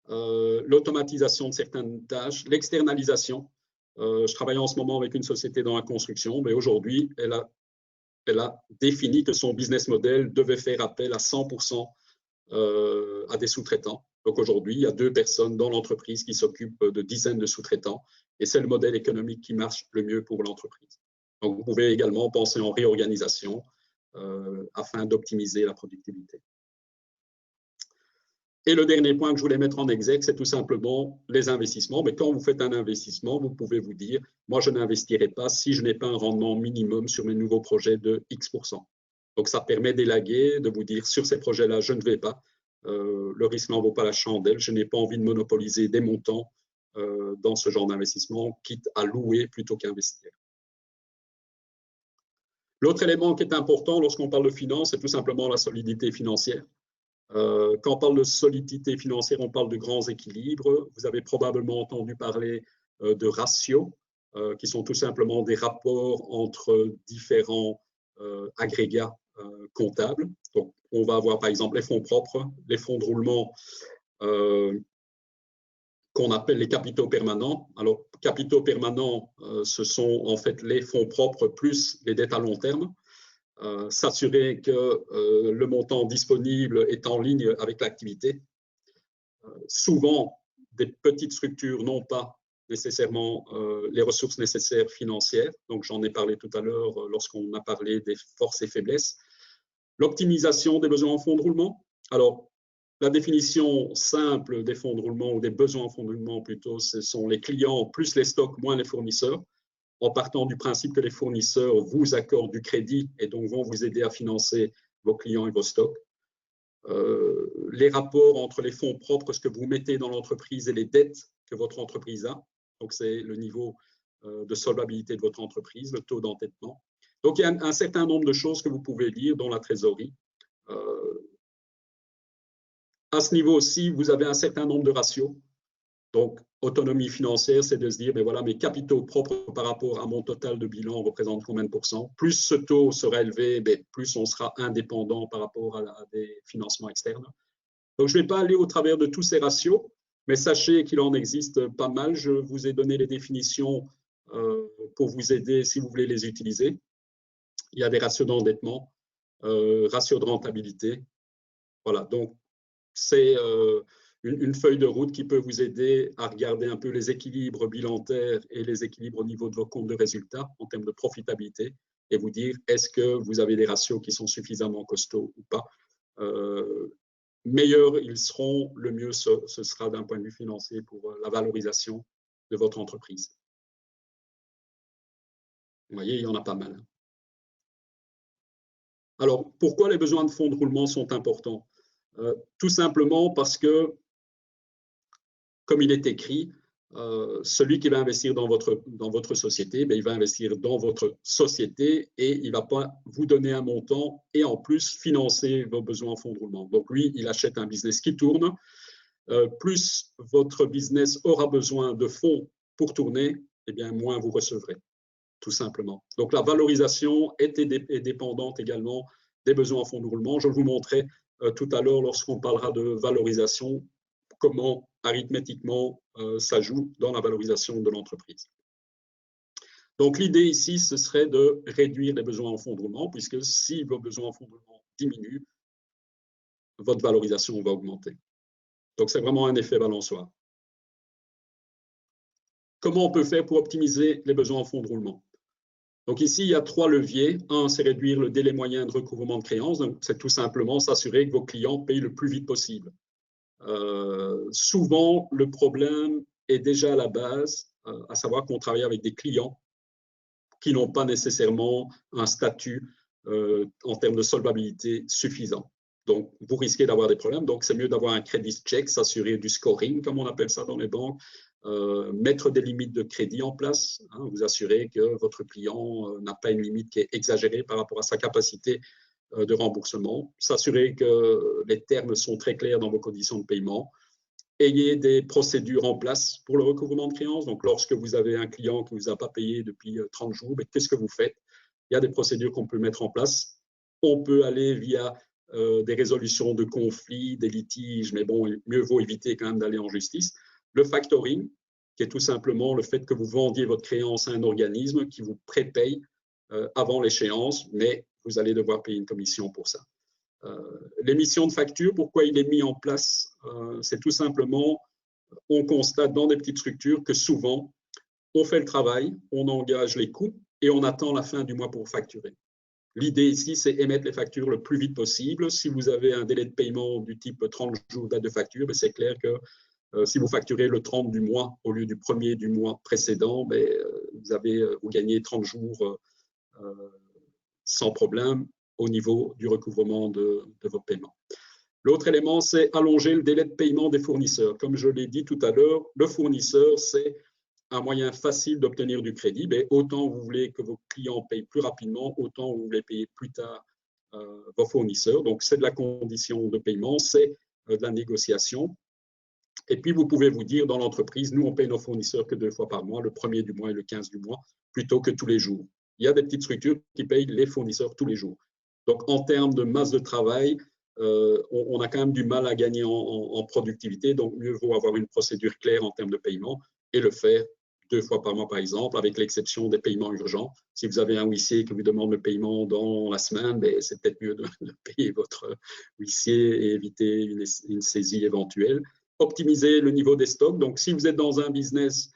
l'automatisation de certaines tâches, l'externalisation. Je travaille en ce moment avec une société dans la construction, mais aujourd'hui, elle a défini que son business model devait faire appel à 100% à des sous-traitants. Donc aujourd'hui, il y a 2 personnes dans l'entreprise qui s'occupent de dizaines de sous-traitants et c'est le modèle économique qui marche le mieux pour l'entreprise. Donc vous pouvez également penser en réorganisation afin d'optimiser la productivité. Et le dernier point que je voulais mettre en exergue, c'est tout simplement les investissements. Mais quand vous faites un investissement, vous pouvez vous dire, moi, je n'investirai pas si je n'ai pas un rendement minimum sur mes nouveaux projets de X%. Donc, ça permet d'élaguer, de vous dire sur ces projets-là, je ne vais pas. Le risque n'en vaut pas la chandelle. Je n'ai pas envie de monopoliser des montants dans ce genre d'investissement, quitte à louer plutôt qu'investir. L'autre élément qui est important lorsqu'on parle de finance, c'est tout simplement la solidité financière. Quand on parle de solidité financière, on parle de grands équilibres. Vous avez probablement entendu parler de ratios, qui sont tout simplement des rapports entre différents agrégats comptables. Donc, on va avoir par exemple les fonds propres, les fonds de roulement qu'on appelle les capitaux permanents. Alors, capitaux permanents, ce sont en fait les fonds propres plus les dettes à long terme. S'assurer que le montant disponible est en ligne avec l'activité. Souvent, des petites structures n'ont pas nécessairement les ressources nécessaires financières. Donc, j'en ai parlé tout à l'heure lorsqu'on a parlé des forces et faiblesses. L'optimisation des besoins en fonds de roulement. Alors, la définition simple des fonds de roulement ou des besoins en fonds de roulement plutôt, ce sont les clients plus les stocks moins les fournisseurs, en partant du principe que les fournisseurs vous accordent du crédit et donc vont vous aider à financer vos clients et vos stocks. Les rapports entre les fonds propres, ce que vous mettez dans l'entreprise et les dettes que votre entreprise a. Donc, c'est le niveau de solvabilité de votre entreprise, le taux d'endettement. Donc, il y a un certain nombre de choses que vous pouvez lire, dont la trésorerie. À ce niveau aussi, vous avez un certain nombre de ratios. Donc, autonomie financière, c'est de se dire, ben voilà, mes capitaux propres par rapport à mon total de bilan représentent combien de pourcents. Plus ce taux sera élevé, ben, plus on sera indépendant par rapport à des financements externes. Donc, je ne vais pas aller au travers de tous ces ratios, mais sachez qu'il en existe pas mal. Je vous ai donné les définitions pour vous aider si vous voulez les utiliser. Il y a des ratios d'endettement, ratios de rentabilité. Voilà, donc c'est une feuille de route qui peut vous aider à regarder un peu les équilibres bilantaires et les équilibres au niveau de vos comptes de résultats en termes de profitabilité et vous dire est-ce que vous avez des ratios qui sont suffisamment costauds ou pas. Meilleurs ils seront, le mieux ce sera d'un point de vue financier pour la valorisation de votre entreprise. Vous voyez, il y en a pas mal. Alors, pourquoi les besoins de fonds de roulement sont importants? Tout simplement parce que, comme il est écrit, celui qui va investir dans votre société, ben, il va investir dans votre société et il ne va pas vous donner un montant et en plus financer vos besoins en fonds de roulement. Donc lui, il achète un business qui tourne. Plus votre business aura besoin de fonds pour tourner, eh bien, moins vous recevrez, tout simplement. Donc la valorisation est dépendante également des besoins en fonds de roulement. Je vous montrerai tout à l'heure lorsqu'on parlera de valorisation, comment arithmétiquement ça joue dans la valorisation de l'entreprise. Donc l'idée ici, ce serait de réduire les besoins en fonds de roulement, puisque si vos besoins en fonds de roulement diminuent, votre valorisation va augmenter. Donc c'est vraiment un effet balançoire. Comment on peut faire pour optimiser les besoins en fonds de roulement? Donc ici, il y a 3 leviers. Un, c'est réduire le délai moyen de recouvrement de créances. Donc, c'est tout simplement s'assurer que vos clients payent le plus vite possible. Souvent, le problème est déjà à la base, à savoir qu'on travaille avec des clients qui n'ont pas nécessairement un statut en termes de solvabilité suffisant. Donc, vous risquez d'avoir des problèmes. Donc, c'est mieux d'avoir un credit check, s'assurer du scoring, comme on appelle ça dans les banques, mettre des limites de crédit en place, hein, vous assurer que votre client n'a pas une limite qui est exagérée par rapport à sa capacité de remboursement, s'assurer que les termes sont très clairs dans vos conditions de paiement, ayez des procédures en place pour le recouvrement de créances. Donc, lorsque vous avez un client qui ne vous a pas payé depuis 30 jours, qu'est-ce que vous faites? Il y a des procédures qu'on peut mettre en place. On peut aller via des résolutions de conflits, des litiges, mais bon, mieux vaut éviter quand même d'aller en justice. Le factoring, qui est tout simplement le fait que vous vendiez votre créance à un organisme qui vous prépaye avant l'échéance, mais vous allez devoir payer une commission pour ça. L'émission de facture, pourquoi il est mis en place? C'est tout simplement, on constate dans des petites structures que souvent, on fait le travail, on engage les coûts et on attend la fin du mois pour facturer. L'idée ici, c'est émettre les factures le plus vite possible. Si vous avez un délai de paiement du type 30 jours date de facture, c'est clair que si vous facturez le 30 du mois au lieu du 1er du mois précédent, vous gagnez 30 jours sans problème. au niveau du recouvrement de vos paiements. L'autre élément, c'est allonger le délai de paiement des fournisseurs. Comme je l'ai dit tout à l'heure, le fournisseur, c'est un moyen facile d'obtenir du crédit. Mais autant vous voulez que vos clients payent plus rapidement, autant vous voulez payer plus tard vos fournisseurs. Donc, c'est de la condition de paiement, c'est de la négociation. Et puis, vous pouvez vous dire dans l'entreprise, nous, on paye nos fournisseurs que 2 fois par mois, le 1er du mois et le 15 du mois, plutôt que tous les jours. Il y a des petites structures qui payent les fournisseurs tous les jours. Donc, en termes de masse de travail, on a quand même du mal à gagner en productivité. Donc, mieux vaut avoir une procédure claire en termes de paiement et le faire 2 fois par mois, par exemple, avec l'exception des paiements urgents. Si vous avez un huissier qui vous demande le paiement dans la semaine, c'est peut-être mieux de payer votre huissier et éviter une saisie éventuelle. Optimiser le niveau des stocks. Donc, si vous êtes dans un business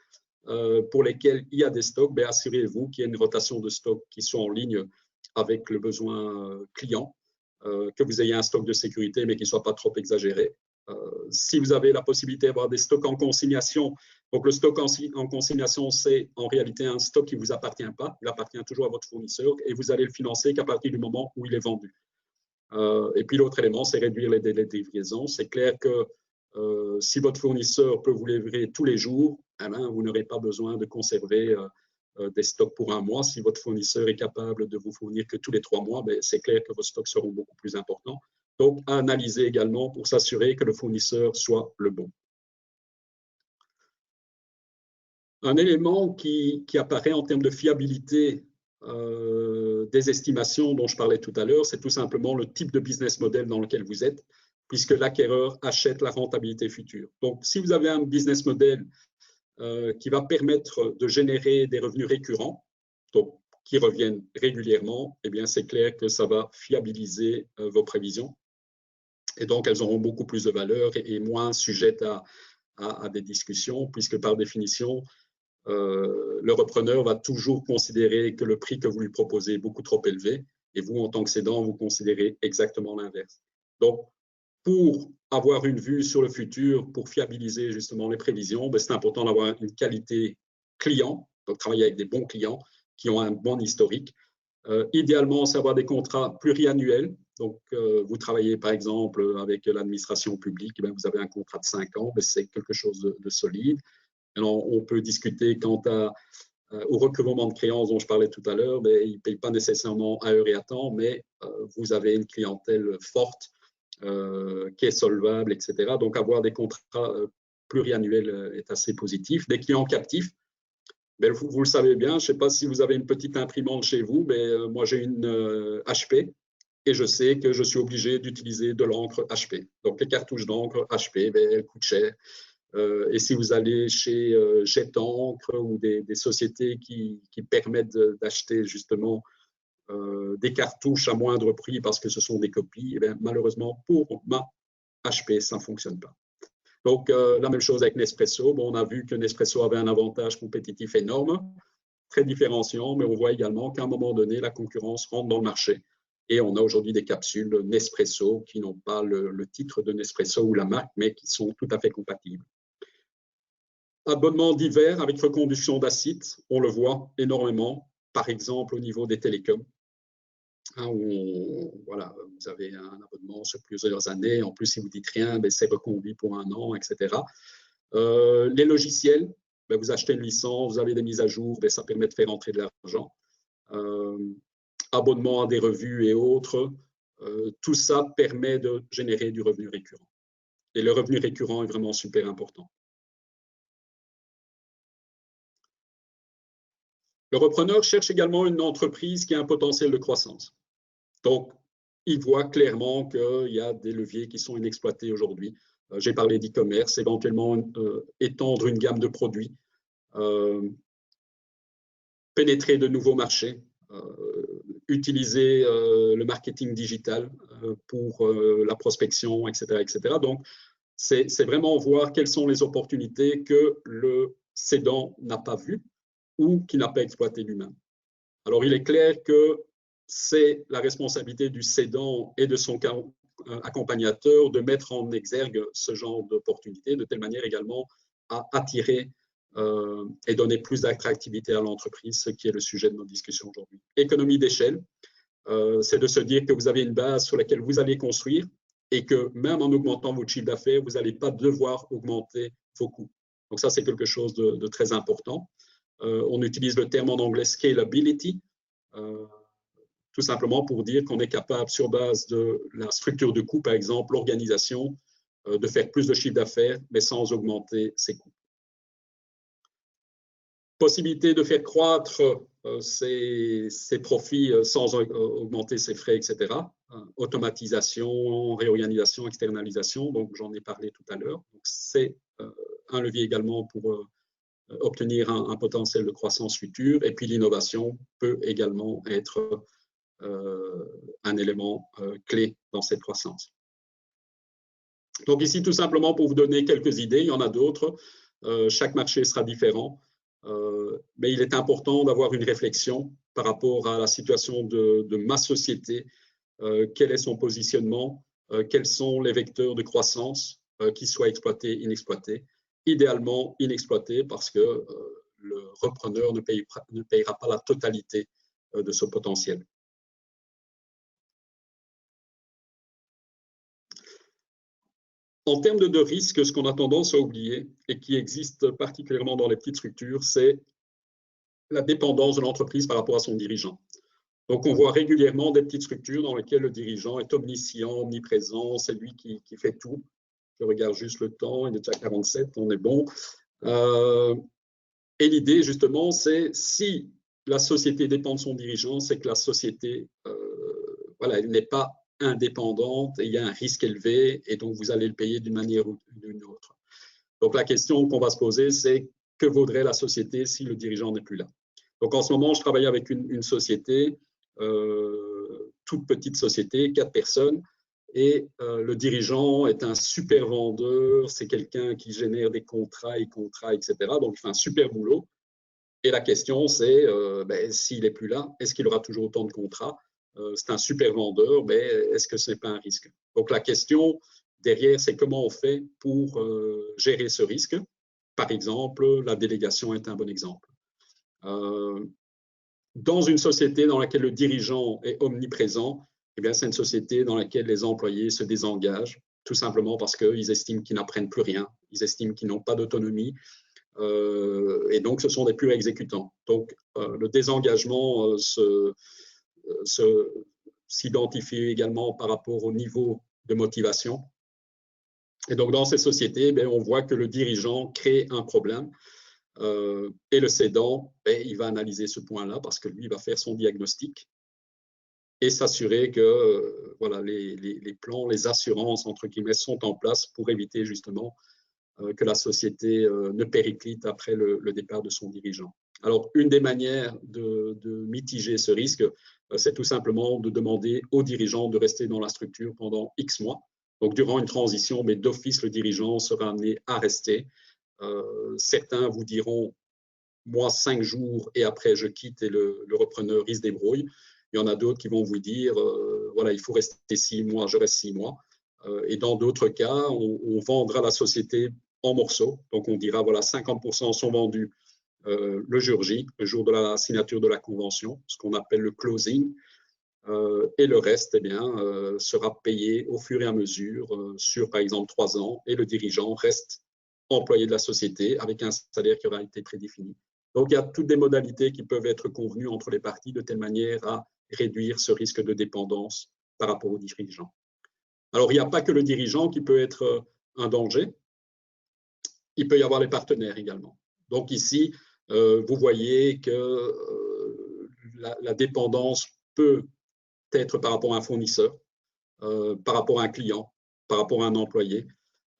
pour lesquels il y a des stocks, assurez-vous qu'il y ait une rotation de stocks qui soit en ligne avec le besoin client, que vous ayez un stock de sécurité, mais qui ne soit pas trop exagéré. Si vous avez la possibilité d'avoir des stocks en consignation, donc le stock en consignation, c'est en réalité un stock qui ne vous appartient pas, il appartient toujours à votre fournisseur et vous allez le financer qu'à partir du moment où il est vendu. Et puis l'autre élément, c'est réduire les délais de livraison. C'est clair que si votre fournisseur peut vous livrer tous les jours, vous n'aurez pas besoin de conserver des stocks pour 1 mois. Si votre fournisseur est capable de vous fournir que tous les 3 mois, c'est clair que vos stocks seront beaucoup plus importants. Donc, à analyser également pour s'assurer que le fournisseur soit le bon. Un élément qui apparaît en termes de fiabilité des estimations dont je parlais tout à l'heure, c'est tout simplement le type de business model dans lequel vous êtes, puisque l'acquéreur achète la rentabilité future. Donc, si vous avez un business model qui va permettre de générer des revenus récurrents, donc qui reviennent régulièrement, c'est clair que ça va fiabiliser vos prévisions. Et donc, elles auront beaucoup plus de valeur et moins sujettes à des discussions, puisque par définition, le repreneur va toujours considérer que le prix que vous lui proposez est beaucoup trop élevé, et vous, en tant que cédant, vous considérez exactement l'inverse. Donc, pour avoir une vue sur le futur, pour fiabiliser justement les prévisions, c'est important d'avoir une qualité client, donc travailler avec des bons clients qui ont un bon historique. Idéalement, c'est avoir des contrats pluriannuels. Donc, vous travaillez par exemple avec l'administration publique, vous avez un contrat de 5 ans, c'est quelque chose de solide. Alors, on peut discuter quant au recouvrement de créances dont je parlais tout à l'heure, ils ne payent pas nécessairement à heure et à temps, mais vous avez une clientèle forte qui est solvable, etc. Donc, avoir des contrats pluriannuels est assez positif. Des clients captifs, vous le savez bien, je ne sais pas si vous avez une petite imprimante chez vous, mais moi j'ai une HP et je sais que je suis obligé d'utiliser de l'encre HP. Donc, les cartouches d'encre HP, elles coûtent cher. Et si vous allez chez Jet Encre ou des sociétés qui permettent d'acheter justement des cartouches à moindre prix parce que ce sont des copies, malheureusement pour ma HP, ça ne fonctionne pas. Donc, la même chose avec Nespresso. On a vu que Nespresso avait un avantage compétitif énorme, très différenciant, mais on voit également qu'à un moment donné, la concurrence rentre dans le marché. Et on a aujourd'hui des capsules Nespresso qui n'ont pas le titre de Nespresso ou la marque, mais qui sont tout à fait compatibles. Abonnements divers avec reconduction d'acide, on le voit énormément, par exemple au niveau des télécoms. Où voilà, vous avez un abonnement sur plusieurs années. En plus, si vous ne dites rien, c'est reconduit pour 1 an, etc. Les logiciels, vous achetez une licence, vous avez des mises à jour, ça permet de faire entrer de l'argent. Abonnement à des revues et autres, tout ça permet de générer du revenu récurrent. Et le revenu récurrent est vraiment super important. Le repreneur cherche également une entreprise qui a un potentiel de croissance. Donc, il voit clairement qu'il y a des leviers qui sont inexploités aujourd'hui. J'ai parlé d'e-commerce, éventuellement étendre une gamme de produits, pénétrer de nouveaux marchés, utiliser le marketing digital pour la prospection, etc., etc. Donc, c'est vraiment voir quelles sont les opportunités que le cédant n'a pas vues ou qui n'a pas exploité lui-même. Alors, il est clair que c'est la responsabilité du cédant et de son accompagnateur de mettre en exergue ce genre d'opportunités, de telle manière également à attirer et donner plus d'attractivité à l'entreprise, ce qui est le sujet de notre discussion aujourd'hui. Économie d'échelle. c'est de se dire que vous avez une base sur laquelle vous allez construire et que même en augmentant votre chiffre d'affaires, vous n'allez pas devoir augmenter vos coûts. Donc ça, c'est quelque chose de très important. On utilise le terme en anglais scalability, tout simplement pour dire qu'on est capable, sur base de la structure de coûts, par exemple, l'organisation, de faire plus de chiffre d'affaires, mais sans augmenter ses coûts. Possibilité de faire croître ses profits sans augmenter ses frais, etc. Automatisation, réorganisation, externalisation, donc j'en ai parlé tout à l'heure. C'est un levier également pour obtenir un potentiel de croissance future. Et puis l'innovation peut également être un élément clé dans cette croissance. Donc ici, tout simplement pour vous donner quelques idées, il y en a d'autres. Chaque marché sera différent. Mais il est important d'avoir une réflexion par rapport à la situation de ma société, quel est son positionnement, quels sont les vecteurs de croissance qui soient exploités, inexploités, idéalement inexploités parce que le repreneur ne payera pas la totalité de ce potentiel. En termes de risque, ce qu'on a tendance à oublier et qui existe particulièrement dans les petites structures, c'est la dépendance de l'entreprise par rapport à son dirigeant. Donc, on voit régulièrement des petites structures dans lesquelles le dirigeant est omniscient, omniprésent, c'est lui qui fait tout. Je regarde juste le temps, il est déjà 47, on est bon. Et l'idée, justement, c'est si la société dépend de son dirigeant, c'est que la société, voilà, elle n'est pas indépendante et il y a un risque élevé et donc vous allez le payer d'une manière ou d'une autre. Donc, la question qu'on va se poser, c'est que vaudrait la société si le dirigeant n'est plus là? Donc, en ce moment, je travaille avec une société, toute petite société, 4 personnes, et le dirigeant est un super vendeur, c'est quelqu'un qui génère des contrats, etc. Donc, il fait un super boulot. Et la question, c'est, s'il n'est plus là, est-ce qu'il aura toujours autant de contrats? C'est un super vendeur, mais est-ce que ce n'est pas un risque? Donc, la question derrière, c'est comment on fait pour gérer ce risque. Par exemple, la délégation est un bon exemple. Dans une société dans laquelle le dirigeant est omniprésent, eh bien, c'est une société dans laquelle les employés se désengagent, tout simplement parce qu'ils estiment qu'ils n'apprennent plus rien, ils estiment qu'ils n'ont pas d'autonomie, et donc ce sont des purs exécutants. Donc, le désengagement s'identifie également par rapport au niveau de motivation. Et donc, dans ces sociétés, on voit que le dirigeant crée un problème. Et le cédant, il va analyser ce point-là parce que lui, il va faire son diagnostic et s'assurer que voilà, les plans, les assurances, entre guillemets, sont en place pour éviter justement que la société ne périclite après le départ de son dirigeant. Alors, une des manières de mitiger ce risque, c'est tout simplement de demander au dirigeant de rester dans la structure pendant X mois. Donc, durant une transition, mais d'office, le dirigeant sera amené à rester. Certains vous diront, moi, 5 jours et après, je quitte et le repreneur, il se débrouille. Il y en a d'autres qui vont vous dire, voilà, il faut rester 6 mois, je reste 6 mois. Et dans d'autres cas, on vendra la société en morceaux. Donc, on dira, voilà, 50% sont vendus le jour J, le jour de la signature de la convention, ce qu'on appelle le closing. Et le reste, sera payé au fur et à mesure sur, par exemple, 3 ans. Et le dirigeant reste employé de la société avec un salaire qui aura été prédéfini. Donc, il y a toutes des modalités qui peuvent être convenues entre les parties de telle manière à réduire ce risque de dépendance par rapport au dirigeant. Alors, il n'y a pas que le dirigeant qui peut être un danger. Il peut y avoir les partenaires également. Donc, ici, vous voyez que la dépendance peut être par rapport à un fournisseur, par rapport à un client, par rapport à un employé,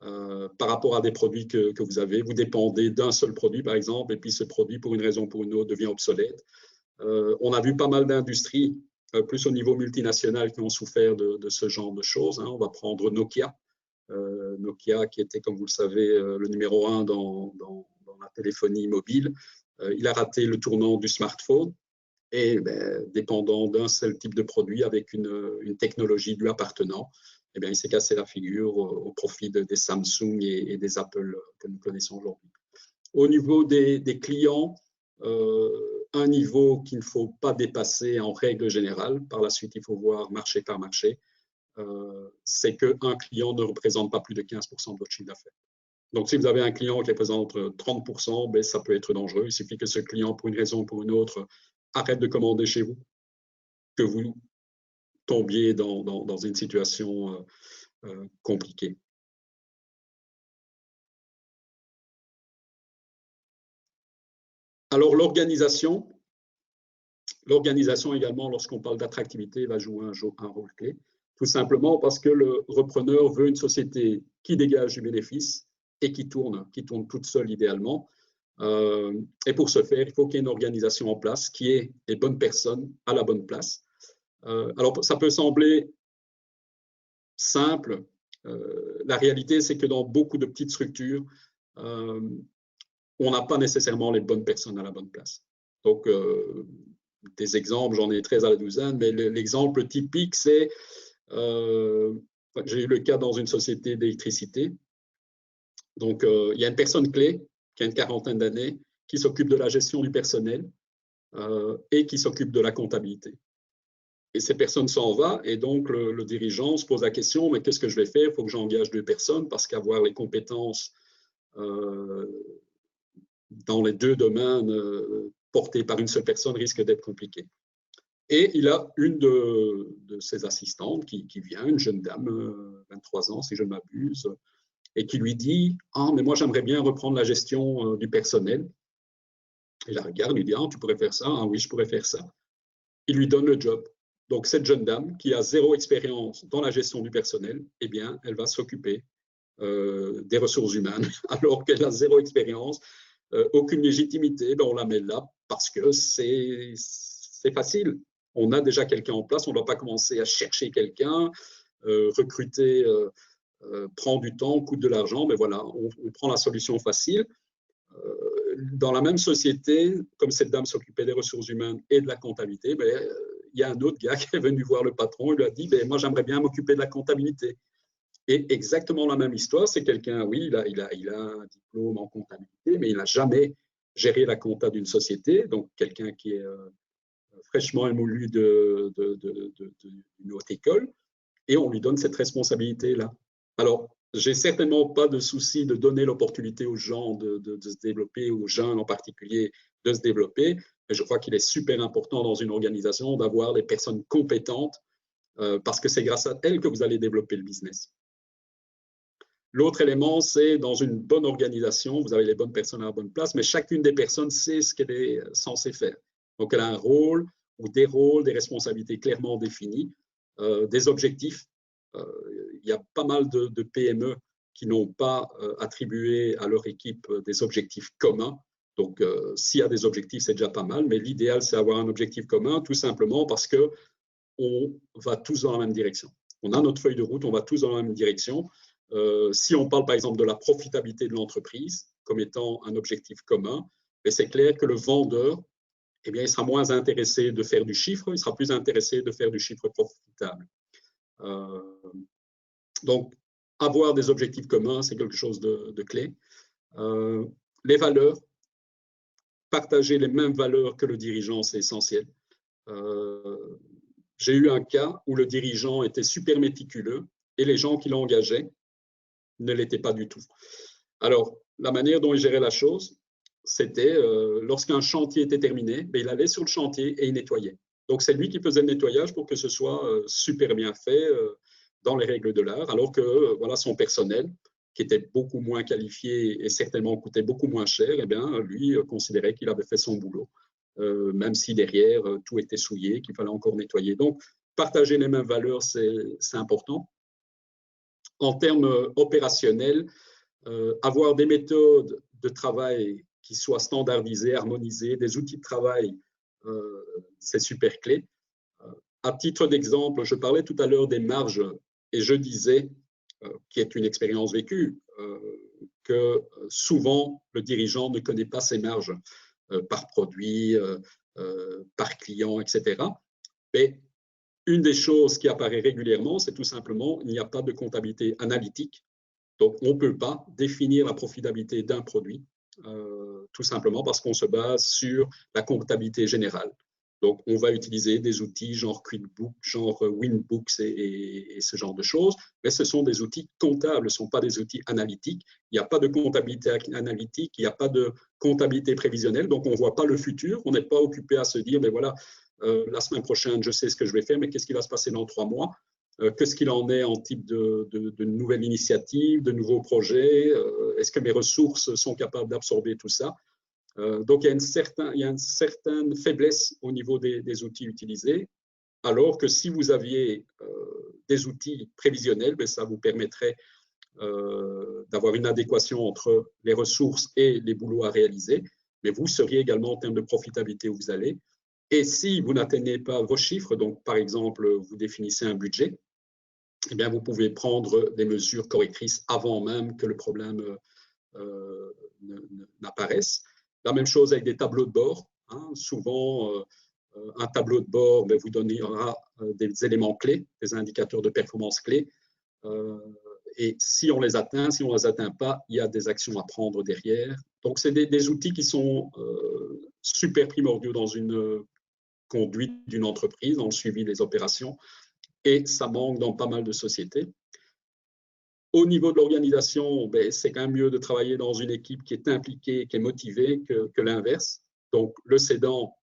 par rapport à des produits que vous avez. Vous dépendez d'un seul produit, par exemple, et puis ce produit, pour une raison ou pour une autre, devient obsolète. On a vu pas mal d'industries, plus au niveau multinational, qui ont souffert de ce genre de choses. On va prendre Nokia. Nokia, qui était, comme vous le savez, le numéro 1 dans la téléphonie mobile. Il a raté le tournant du smartphone et dépendant d'un seul type de produit avec une technologie lui appartenant, il s'est cassé la figure au profit des Samsung et des Apple que nous connaissons aujourd'hui. Au niveau des clients, un niveau qu'il ne faut pas dépasser en règle générale. Par la suite, il faut voir marché par marché. C'est qu'un client ne représente pas plus de 15% de votre chiffre d'affaires. Donc, si vous avez un client qui représente 30%, ben, ça peut être dangereux. Il suffit que ce client, pour une raison ou pour une autre, arrête de commander chez vous, que vous tombiez dans une situation compliquée. Alors, l'organisation également, lorsqu'on parle d'attractivité, va jouer un rôle clé. Tout simplement parce que le repreneur veut une société qui dégage du bénéfice et qui tourne toute seule idéalement. Et pour ce faire, il faut qu'il y ait une organisation en place qui ait les bonnes personnes à la bonne place. Alors, ça peut sembler simple. La réalité, c'est que dans beaucoup de petites structures, on n'a pas nécessairement les bonnes personnes à la bonne place. Donc, des exemples, j'en ai 13 à la douzaine, mais l'exemple typique, c'est, j'ai eu le cas dans une société d'électricité. Donc, il y a une personne clé qui a une quarantaine d'années, qui s'occupe de la gestion du personnel et qui s'occupe de la comptabilité. Et ces personnes s'en vont, et donc le dirigeant se pose la question, mais qu'est-ce que je vais faire? Il faut que j'engage 2 personnes, parce qu'avoir les compétences dans les 2 domaines portés par une seule personne risque d'être compliqué. Et il a une de ses assistantes qui vient, une jeune dame, 23 ans si je ne m'abuse, et qui lui dit « Ah, mais moi j'aimerais bien reprendre la gestion du personnel. » Il la regarde, lui dit « Ah, tu pourrais faire ça? Ah oui, je pourrais faire ça. » Il lui donne le job. Donc cette jeune dame qui a 0 expérience dans la gestion du personnel, eh bien, elle va s'occuper des ressources humaines alors qu'elle a 0 expérience, aucune légitimité. Ben, on la met là parce que c'est facile. On a déjà quelqu'un en place, on ne doit pas commencer à chercher quelqu'un, recruter prend du temps, coûte de l'argent, mais voilà, on prend la solution facile. Dans la même société, comme cette dame s'occupait des ressources humaines et de la comptabilité, ben, il y a un autre gars qui est venu voir le patron et lui a dit ben, « Moi, j'aimerais bien m'occuper de la comptabilité. » Et exactement la même histoire, c'est quelqu'un, oui, il a un diplôme en comptabilité, mais il n'a jamais géré la compta d'une société, donc quelqu'un qui est fraîchement émolu d'une haute école, et on lui donne cette responsabilité-là. Alors, j'ai certainement pas de souci de donner l'opportunité aux gens de se développer, aux jeunes en particulier, de se développer, mais je crois qu'il est super important dans une organisation d'avoir des personnes compétentes parce que c'est grâce à elles que vous allez développer le business. L'autre élément, c'est dans une bonne organisation, vous avez les bonnes personnes à la bonne place, mais chacune des personnes sait ce qu'elle est censée faire. Donc, elle a un rôle ou des rôles, des responsabilités clairement définies, des objectifs. Il y a pas mal de PME qui n'ont pas attribué à leur équipe des objectifs communs. Donc, s'il y a des objectifs, c'est déjà pas mal, mais l'idéal, c'est d'avoir un objectif commun, tout simplement parce qu'on va tous dans la même direction. On a notre feuille de route, on va tous dans la même direction. Si on parle par exemple de la profitabilité de l'entreprise comme étant un objectif commun, c'est clair que le vendeur, eh bien, il sera moins intéressé de faire du chiffre, il sera plus intéressé de faire du chiffre profitable. Donc, avoir des objectifs communs, c'est quelque chose de clé. Les valeurs, partager les mêmes valeurs que le dirigeant, c'est essentiel. J'ai eu un cas où le dirigeant était super méticuleux et les gens qui l'engageaient ne l'étaient pas du tout. Alors, la manière dont il gérait la chose, c'était lorsqu'un chantier était terminé, il allait sur le chantier et il nettoyait. Donc, c'est lui qui faisait le nettoyage pour que ce soit super bien fait dans les règles de l'art, alors que voilà, son personnel, qui était beaucoup moins qualifié et certainement coûtait beaucoup moins cher, eh bien, lui considérait qu'il avait fait son boulot, même si derrière, tout était souillé, qu'il fallait encore nettoyer. Donc, partager les mêmes valeurs, c'est important. En termes opérationnels, avoir des méthodes de travail qui soient standardisées, harmonisées, des outils de travail, c'est super clé. À titre d'exemple, je parlais tout à l'heure des marges et je disais, qui est une expérience vécue, que souvent le dirigeant ne connaît pas ses marges par produit, par client, etc. Mais une des choses qui apparaît régulièrement, c'est tout simplement qu'il n'y a pas de comptabilité analytique. Donc, on ne peut pas définir la profitabilité d'un produit tout simplement parce qu'on se base sur la comptabilité générale. Donc, on va utiliser des outils genre QuickBooks, genre Winbooks et ce genre de choses, mais ce sont des outils comptables, ce ne sont pas des outils analytiques. Il n'y a pas de comptabilité analytique, il n'y a pas de comptabilité prévisionnelle, donc on ne voit pas le futur, on n'est pas occupé à se dire, mais voilà, la semaine prochaine, je sais ce que je vais faire, mais qu'est-ce qui va se passer dans 3 mois? Qu'est-ce qu'il en est en type de nouvelles initiatives, de nouveaux projets? Est-ce que mes ressources sont capables d'absorber tout ça? Donc, il y a une certaine faiblesse au niveau des outils utilisés, alors que si vous aviez des outils prévisionnels, ben, ça vous permettrait d'avoir une adéquation entre les ressources et les boulots à réaliser, mais vous seriez également en termes de profitabilité où vous allez. Et si vous n'atteignez pas vos chiffres, donc par exemple, vous définissez un budget, eh bien, vous pouvez prendre des mesures correctrices avant même que le problème n'apparaisse. La même chose avec des tableaux de bord. Hein. Souvent, un tableau de bord vous donnera des éléments clés, des indicateurs de performance clés. Et si on les atteint, si on ne les atteint pas, il y a des actions à prendre derrière. Donc, c'est des outils qui sont super primordiaux dans une conduite d'une entreprise, dans le suivi des opérations. Et ça manque dans pas mal de sociétés. Au niveau de l'organisation, ben, c'est quand même mieux de travailler dans une équipe qui est impliquée, qui est motivée, que l'inverse. Donc, le cédant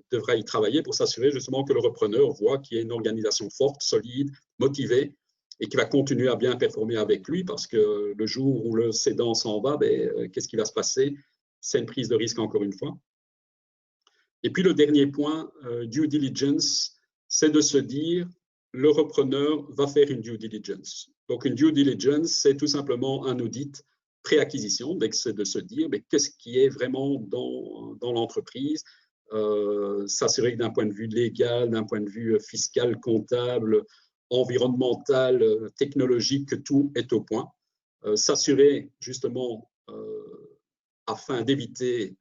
devra y travailler pour s'assurer justement que le repreneur voit qu'il y a une organisation forte, solide, motivée et qui va continuer à bien performer avec lui parce que le jour où le cédant s'en va, ben, qu'est-ce qui va se passer? C'est une prise de risque encore une fois. Et puis, le dernier point, due diligence, c'est de se dire le repreneur va faire une due diligence. Donc, une due diligence, c'est tout simplement un audit pré-acquisition, c'est de se dire qu'est-ce qui est vraiment dans l'entreprise, s'assurer que d'un point de vue légal, d'un point de vue fiscal, comptable, environnemental, technologique, que tout est au point. S'assurer justement afin d'éviter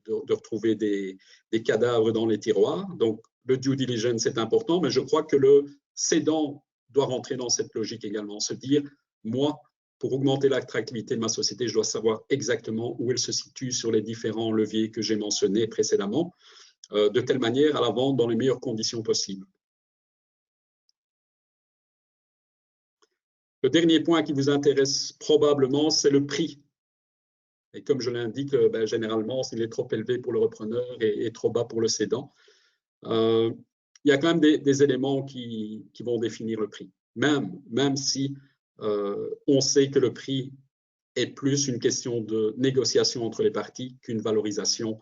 de retrouver des cadavres dans les tiroirs. Donc, le due diligence est important, mais je crois que le cédant doit rentrer dans cette logique également, se dire, moi, pour augmenter l'attractivité de ma société, je dois savoir exactement où elle se situe sur les différents leviers que j'ai mentionnés précédemment, de telle manière à la vendre dans les meilleures conditions possibles. Le dernier point qui vous intéresse probablement, c'est le prix. Et comme je l'indique, ben, généralement, s'il est trop élevé pour le repreneur et trop bas pour le cédant, il y a quand même des éléments qui vont définir le prix. Même si on sait que le prix est plus une question de négociation entre les parties qu'une valorisation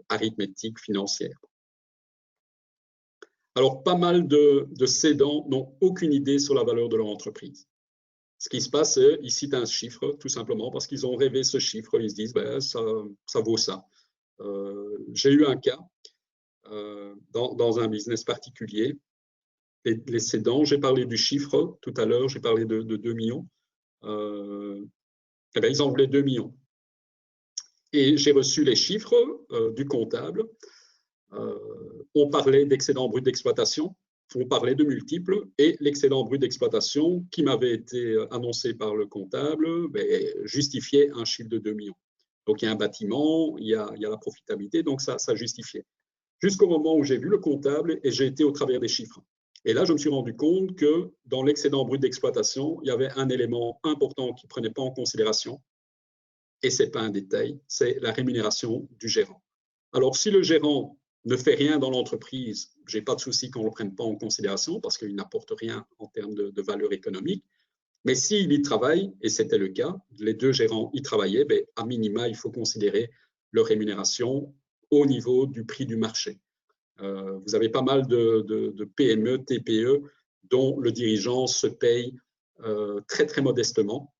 arithmétique financière. Alors, pas mal de cédants n'ont aucune idée sur la valeur de leur entreprise. Ce qui se passe, c'est qu'ils citent un chiffre, tout simplement parce qu'ils ont rêvé ce chiffre. Ils se disent, ben, ça vaut ça. J'ai eu un cas dans un business particulier. Les cédants, j'ai parlé du chiffre tout à l'heure, j'ai parlé de 2 millions. Eh bien, ils en voulaient 2 millions. Et j'ai reçu les chiffres du comptable. On parlait d'excédent brut d'exploitation. On parlait de multiples et l'excédent brut d'exploitation qui m'avait été annoncé par le comptable justifiait un chiffre de 2 millions. Donc, il y a un bâtiment, il y a la profitabilité, donc ça justifiait. Jusqu'au moment où j'ai vu le comptable et j'ai été au travers des chiffres. Et là, je me suis rendu compte que dans l'excédent brut d'exploitation, il y avait un élément important qui ne prenait pas en considération, et ce n'est pas un détail, c'est la rémunération du gérant. Alors, si le gérant ne fait rien dans l'entreprise, je n'ai pas de souci qu'on ne le prenne pas en considération parce qu'il n'apporte rien en termes de valeur économique. Mais s'il y travaille, et c'était le cas, les deux gérants y travaillaient, ben, à minima, il faut considérer leur rémunération au niveau du prix du marché. Vous avez pas mal de PME, TPE, dont le dirigeant se paye très, très modestement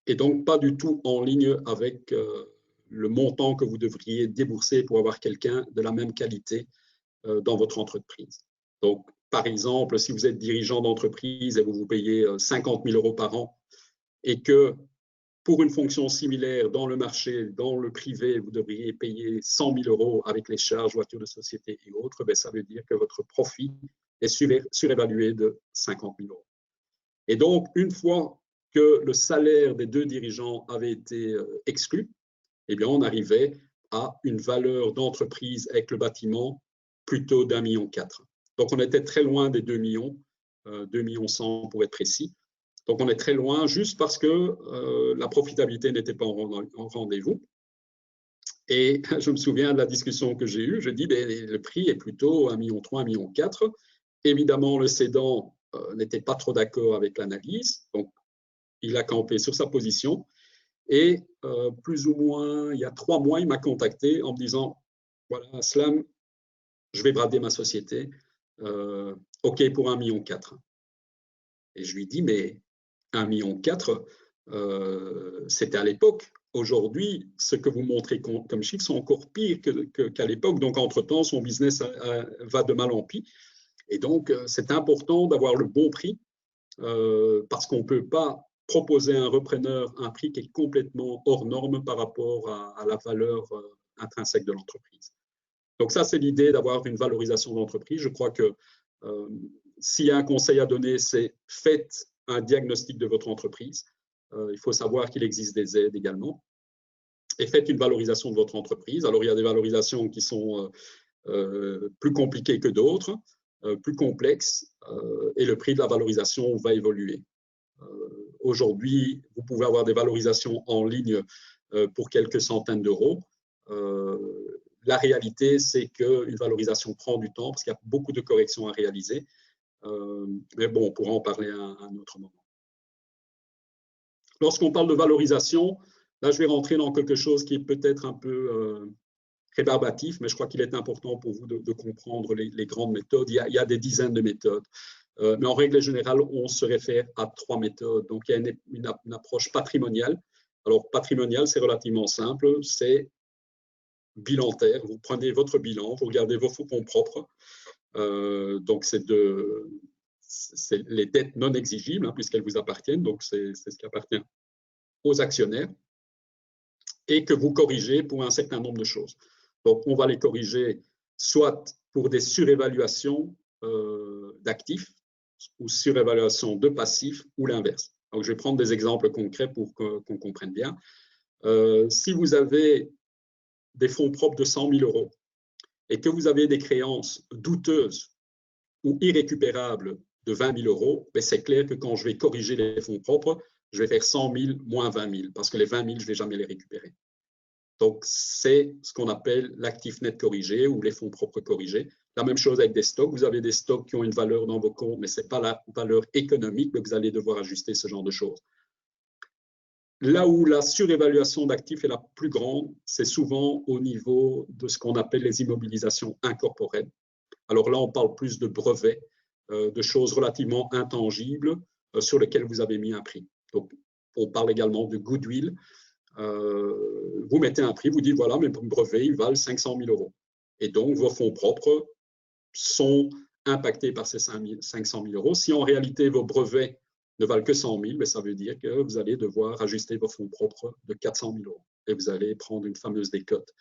et donc pas du tout en ligne avec le montant que vous devriez débourser pour avoir quelqu'un de la même qualité dans votre entreprise. Donc, par exemple, si vous êtes dirigeant d'entreprise et vous vous payez 50 000 € par an et que pour une fonction similaire dans le marché, dans le privé, vous devriez payer 100 000 € avec les charges, voitures de société et autres, ben, ça veut dire que votre profit est surévalué de 50 000 €. Et donc, une fois que le salaire des deux dirigeants avait été exclu, eh bien, on arrivait à une valeur d'entreprise avec le bâtiment plutôt d'1,4 million. Donc, on était très loin des 2 millions, 2 millions 100 pour être précis. Donc, on est très loin juste parce que la profitabilité n'était pas en rendez-vous. Et je me souviens de la discussion que j'ai eue. Je dis, le prix est plutôt 1,3 million, 1,4 million. Évidemment, le cédant n'était pas trop d'accord avec l'analyse. Donc, il a campé sur sa position. Et plus ou moins, il y a 3 mois, il m'a contacté en me disant, voilà, Aslam, je vais brader ma société. OK pour 1,4 million. Et je lui dis, mais 1,4 million, c'était à l'époque. Aujourd'hui, ce que vous montrez comme chiffres sont encore pires qu'à l'époque. Donc, entre-temps, son business va de mal en pis. Et donc, c'est important d'avoir le bon prix parce qu'on ne peut pas proposer à un repreneur un prix qui est complètement hors norme par rapport à la valeur intrinsèque de l'entreprise. Donc ça, c'est l'idée d'avoir une valorisation d'entreprise. Je crois que s'il y a un conseil à donner, c'est faites un diagnostic de votre entreprise. Il faut savoir qu'il existe des aides également. Et faites une valorisation de votre entreprise. Alors, il y a des valorisations qui sont plus compliquées que d'autres, plus complexes, et le prix de la valorisation va évoluer. Aujourd'hui, vous pouvez avoir des valorisations en ligne pour quelques centaines d'euros. La réalité, c'est qu'une valorisation prend du temps parce qu'il y a beaucoup de corrections à réaliser. Mais bon, on pourra en parler à un autre moment. Lorsqu'on parle de valorisation, là, je vais rentrer dans quelque chose qui est peut-être un peu rébarbatif, mais je crois qu'il est important pour vous de comprendre les grandes méthodes. Il y a des dizaines de méthodes. Mais en règle générale, on se réfère à 3 méthodes. Donc, il y a une approche patrimoniale. Alors, patrimonial, c'est relativement simple. C'est bilantaire. Vous prenez votre bilan, vous regardez vos fonds propres. Donc, c'est les dettes non exigibles, hein, puisqu'elles vous appartiennent. Donc, c'est ce qui appartient aux actionnaires. Et que vous corrigez pour un certain nombre de choses. Donc, on va les corriger soit pour des surévaluations d'actifs ou surévaluation de passifs ou l'inverse. Donc, je vais prendre des exemples concrets pour qu'on comprenne bien. Si vous avez des fonds propres de 100 000 euros et que vous avez des créances douteuses ou irrécupérables de 20 000 euros, c'est clair que quand je vais corriger les fonds propres, je vais faire 100 000 moins 20 000 parce que les 20 000, je ne vais jamais les récupérer. Donc, c'est ce qu'on appelle l'actif net corrigé ou les fonds propres corrigés. La même chose avec des stocks. Vous avez des stocks qui ont une valeur dans vos comptes, mais ce n'est pas la valeur économique, mais vous allez devoir ajuster ce genre de choses. Là où la surévaluation d'actifs est la plus grande, c'est souvent au niveau de ce qu'on appelle les immobilisations incorporelles. Alors là, on parle plus de brevets, de choses relativement intangibles sur lesquelles vous avez mis un prix. Donc, on parle également de goodwill. Vous mettez un prix, vous dites voilà, mes brevets, ils valent 500 000 euros. Et donc, vos fonds propres sont impactés par ces 500 000 euros. Si en réalité, vos brevets ne valent que 100 000, mais ça veut dire que vous allez devoir ajuster vos fonds propres de 400 000 euros. Et vous allez prendre une fameuse décote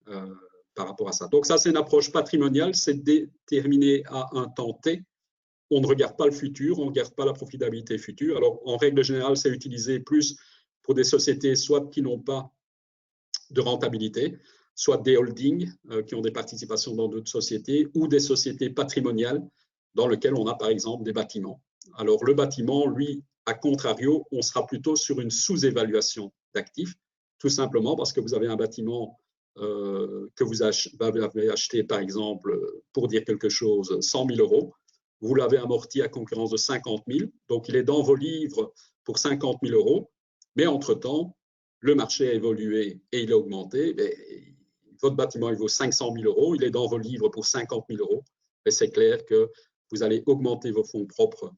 par rapport à ça. Donc, ça, c'est une approche patrimoniale, c'est déterminé à un temps T. On ne regarde pas le futur, on ne regarde pas la profitabilité future. Alors, en règle générale, c'est utilisé plus pour des sociétés soit qui n'ont pas de rentabilité, soit des holdings qui ont des participations dans d'autres sociétés ou des sociétés patrimoniales dans lesquelles on a par exemple des bâtiments. Alors le bâtiment, lui, à contrario, on sera plutôt sur une sous-évaluation d'actifs, tout simplement parce que vous avez un bâtiment que vous avez acheté par exemple, pour dire quelque chose, 100 000 euros, vous l'avez amorti à concurrence de 50 000, donc il est dans vos livres pour 50 000 euros. Mais entre-temps, le marché a évolué et il a augmenté. Votre bâtiment, il vaut 500 000 euros. Il est dans vos livres pour 50 000 euros. Et c'est clair que vous allez augmenter vos fonds propres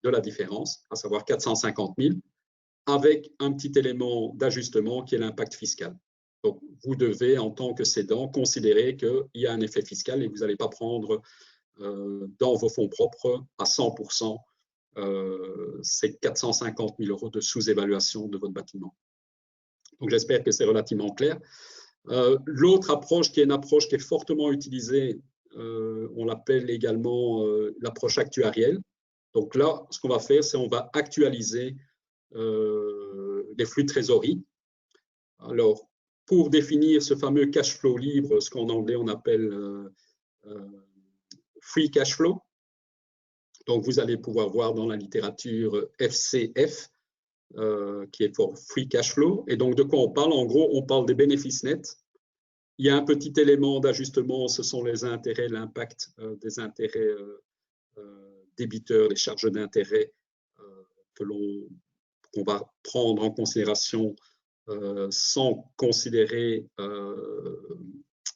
de la différence, à savoir 450 000, avec un petit élément d'ajustement qui est l'impact fiscal. Donc, vous devez, en tant que cédant, considérer qu'il y a un effet fiscal et vous n'allez pas prendre dans vos fonds propres à 100% c'est 450 000 euros de sous-évaluation de votre bâtiment. Donc, j'espère que c'est relativement clair. L'autre approche, qui est une approche qui est fortement utilisée, on l'appelle également l'approche actuarielle. Donc là, ce qu'on va faire, c'est on va actualiser les flux de trésorerie. Alors, pour définir ce fameux cash flow libre, ce qu'en anglais on appelle free cash flow, donc vous allez pouvoir voir dans la littérature FCF, qui est pour free cash flow. Et donc, de quoi on parle? En gros, on parle des bénéfices nets. Il y a un petit élément d'ajustement, ce sont les intérêts, l'impact des intérêts débiteurs, les charges d'intérêt qu'on va prendre en considération sans considérer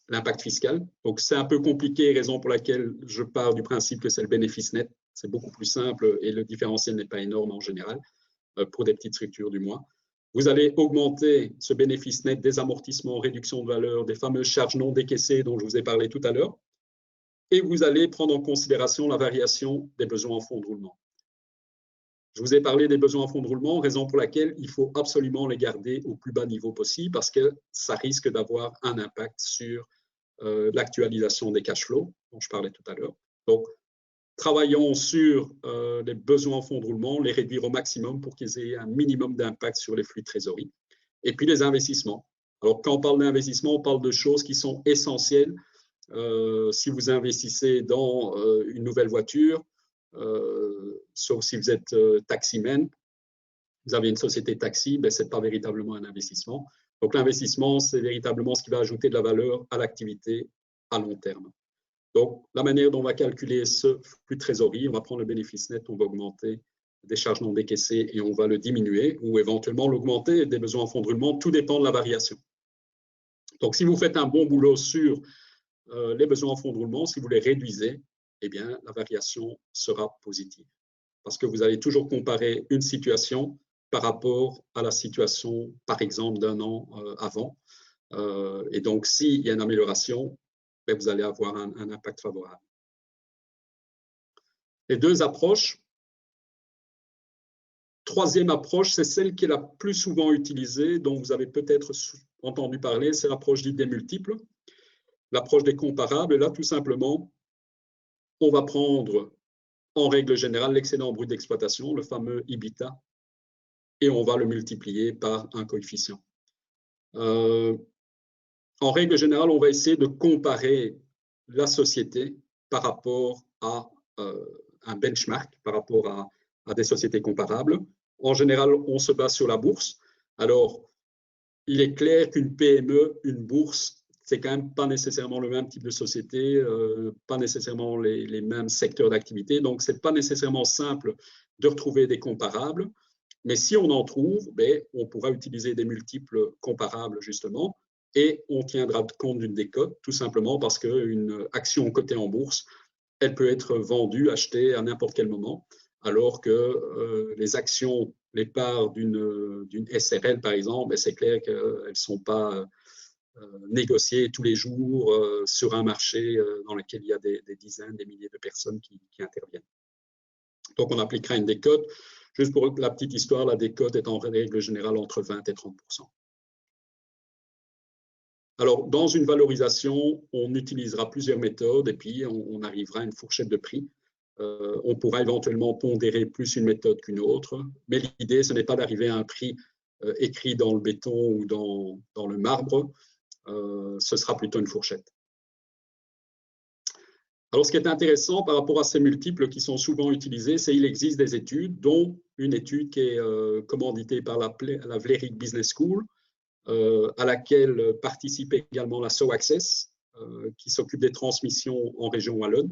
l'impact fiscal. Donc, c'est un peu compliqué, raison pour laquelle je pars du principe que c'est le bénéfice net. C'est beaucoup plus simple et le différentiel n'est pas énorme en général, pour des petites structures du moins. Vous allez augmenter ce bénéfice net des amortissements, réduction de valeur, des fameuses charges non décaissées dont je vous ai parlé tout à l'heure. Et vous allez prendre en considération la variation des besoins en fonds de roulement. Je vous ai parlé des besoins en fonds de roulement, raison pour laquelle il faut absolument les garder au plus bas niveau possible parce que ça risque d'avoir un impact sur l'actualisation des cash flows dont je parlais tout à l'heure. Donc, travaillons sur les besoins en fonds de roulement, les réduire au maximum pour qu'ils aient un minimum d'impact sur les flux de trésorerie. Et puis les investissements. Alors, quand on parle d'investissement, on parle de choses qui sont essentielles. Si vous investissez dans une nouvelle voiture, sauf si vous êtes taximan, vous avez une société taxi, ben, ce n'est pas véritablement un investissement. Donc l'investissement, c'est véritablement ce qui va ajouter de la valeur à l'activité à long terme. Donc la manière dont on va calculer ce flux de trésorerie, on va prendre le bénéfice net, on va augmenter des charges non décaissées et on va le diminuer ou éventuellement l'augmenter des besoins en fonds de roulement, tout dépend de la variation. Donc si vous faites un bon boulot sur les besoins en fonds de roulement, si vous les réduisez, eh bien, la variation sera positive. Parce que vous allez toujours comparer une situation par rapport à la situation, par exemple, d'un an avant. Et donc, s'il y a une amélioration, ben, vous allez avoir un impact favorable. Les deux approches. Troisième approche, c'est celle qui est la plus souvent utilisée, dont vous avez peut-être entendu parler, c'est l'approche dite des multiples. L'approche des comparables, là, tout simplement, on va prendre, en règle générale, l'excédent brut d'exploitation, le fameux EBITDA, et on va le multiplier par un coefficient. En règle générale, on va essayer de comparer la société par rapport à un benchmark, par rapport à des sociétés comparables. En général, on se base sur la bourse. Alors, il est clair qu'une PME, une bourse, c'est quand même pas nécessairement le même type de société, pas nécessairement les mêmes secteurs d'activité. Donc, c'est pas nécessairement simple de retrouver des comparables. Mais si on en trouve, ben, on pourra utiliser des multiples comparables, justement, et on tiendra compte d'une décote, tout simplement parce qu'une action cotée en bourse, elle peut être vendue, achetée à n'importe quel moment, alors que les actions, les parts d'une SRL, par exemple, ben, c'est clair qu'elles ne sont pas négociées tous les jours sur un marché dans lequel il y a des dizaines, des milliers de personnes qui interviennent. Donc, on appliquera une décote. Juste pour la petite histoire, la décote est en règle générale entre 20 et 30%. Alors, dans une valorisation, on utilisera plusieurs méthodes et puis on arrivera à une fourchette de prix. On pourra éventuellement pondérer plus une méthode qu'une autre, mais l'idée, ce n'est pas d'arriver à un prix écrit dans le béton ou dans le marbre, ce sera plutôt une fourchette. Alors, ce qui est intéressant par rapport à ces multiples qui sont souvent utilisés, c'est qu'il existe des études, dont une étude qui est commanditée par la Vlerick Business School, à laquelle participe également la So Access, qui s'occupe des transmissions en région wallonne,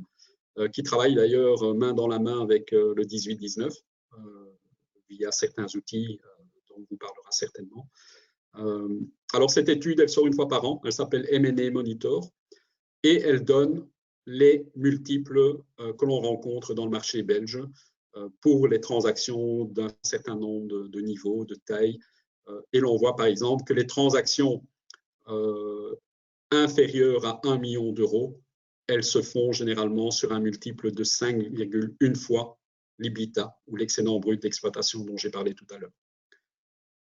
qui travaille d'ailleurs main dans la main avec le 18-19, via certains outils dont on vous parlera certainement. Alors, cette étude, elle sort une fois par an, elle s'appelle M&A Monitor, et elle donne les multiples que l'on rencontre dans le marché belge pour les transactions d'un certain nombre de niveaux, de tailles. Et l'on voit par exemple que les transactions inférieures à 1 million d'euros, elles se font généralement sur un multiple de 5,1 fois l'EBITDA, ou l'excédent brut d'exploitation dont j'ai parlé tout à l'heure.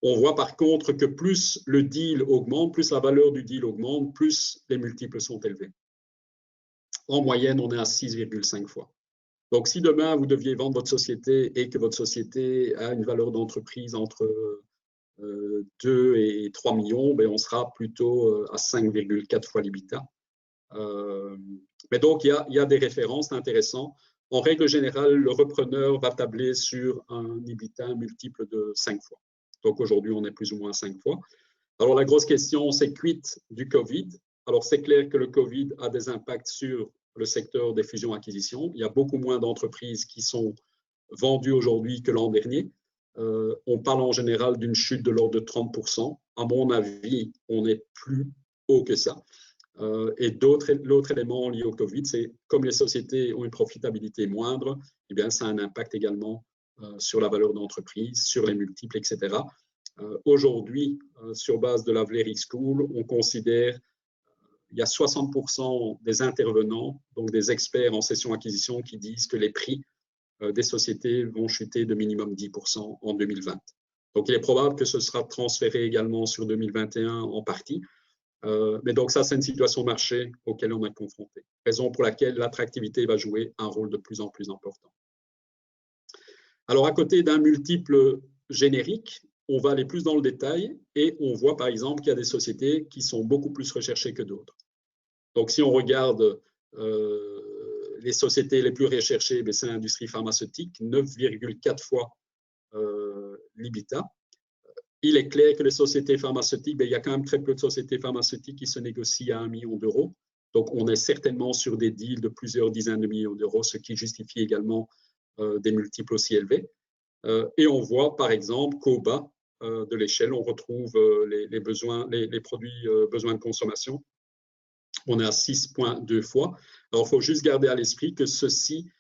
On voit par contre que plus le deal augmente, plus la valeur du deal augmente, plus les multiples sont élevés. En moyenne, on est à 6,5 fois. Donc, si demain, vous deviez vendre votre société et que votre société a une valeur d'entreprise entre 2 et 3 millions, ben, on sera plutôt à 5,4 fois l'EBITDA. Mais donc, il y a des références intéressantes. En règle générale, le repreneur va tabler sur un EBITDA multiple de 5 fois. Donc, aujourd'hui, on est plus ou moins 5 fois. Alors, la grosse question, c'est quid du Covid? Alors, c'est clair que le Covid a des impacts sur le secteur des fusions-acquisitions. Il y a beaucoup moins d'entreprises qui sont vendues aujourd'hui que l'an dernier. On parle en général d'une chute de l'ordre de 30%. À mon avis, on est plus haut que ça. Et l'autre élément lié au Covid, c'est comme les sociétés ont une profitabilité moindre, eh bien, ça a un impact également sur la valeur d'entreprise, sur les multiples, etc. Aujourd'hui, sur base de la Vlery School, on considère il y a 60% des intervenants, donc des experts en cession-acquisition, qui disent que les prix des sociétés vont chuter de minimum 10% en 2020. Donc, il est probable que ce sera transféré également sur 2021 en partie. Mais donc, ça, c'est une situation de marché auquel on est confronté. Raison pour laquelle l'attractivité va jouer un rôle de plus en plus important. Alors, à côté d'un multiple générique, on va aller plus dans le détail et on voit par exemple qu'il y a des sociétés qui sont beaucoup plus recherchées que d'autres. Donc, si on regarde les sociétés les plus recherchées, c'est l'industrie pharmaceutique, 9,4 fois l'EBITDA. Il est clair que les sociétés pharmaceutiques, il y a quand même très peu de sociétés pharmaceutiques qui se négocient à 1 million d'euros. Donc, on est certainement sur des deals de plusieurs dizaines de millions d'euros, ce qui justifie également des multiples aussi élevés. Et on voit, par exemple, qu'au bas de l'échelle, on retrouve les produits besoins de consommation. On est à 6,2 fois. Alors, il faut juste garder à l'esprit que ceci,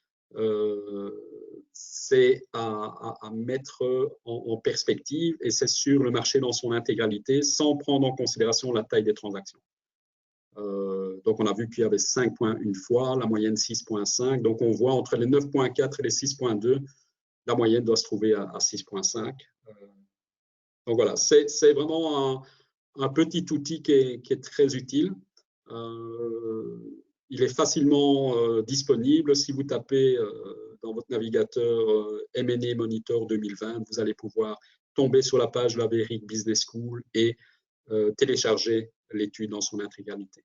c'est à mettre en perspective et c'est sur le marché dans son intégralité sans prendre en considération la taille des transactions. Donc, on a vu qu'il y avait 5,1 fois, la moyenne 6,5. Donc, on voit entre les 9,4 et les 6,2, la moyenne doit se trouver à 6,5. Donc, voilà, c'est vraiment un petit outil qui est très utile. Il est facilement disponible. Si vous tapez dans votre navigateur M&A Monitor 2020, vous allez pouvoir tomber sur la page de la Vlery Business School et télécharger l'étude dans son intégralité.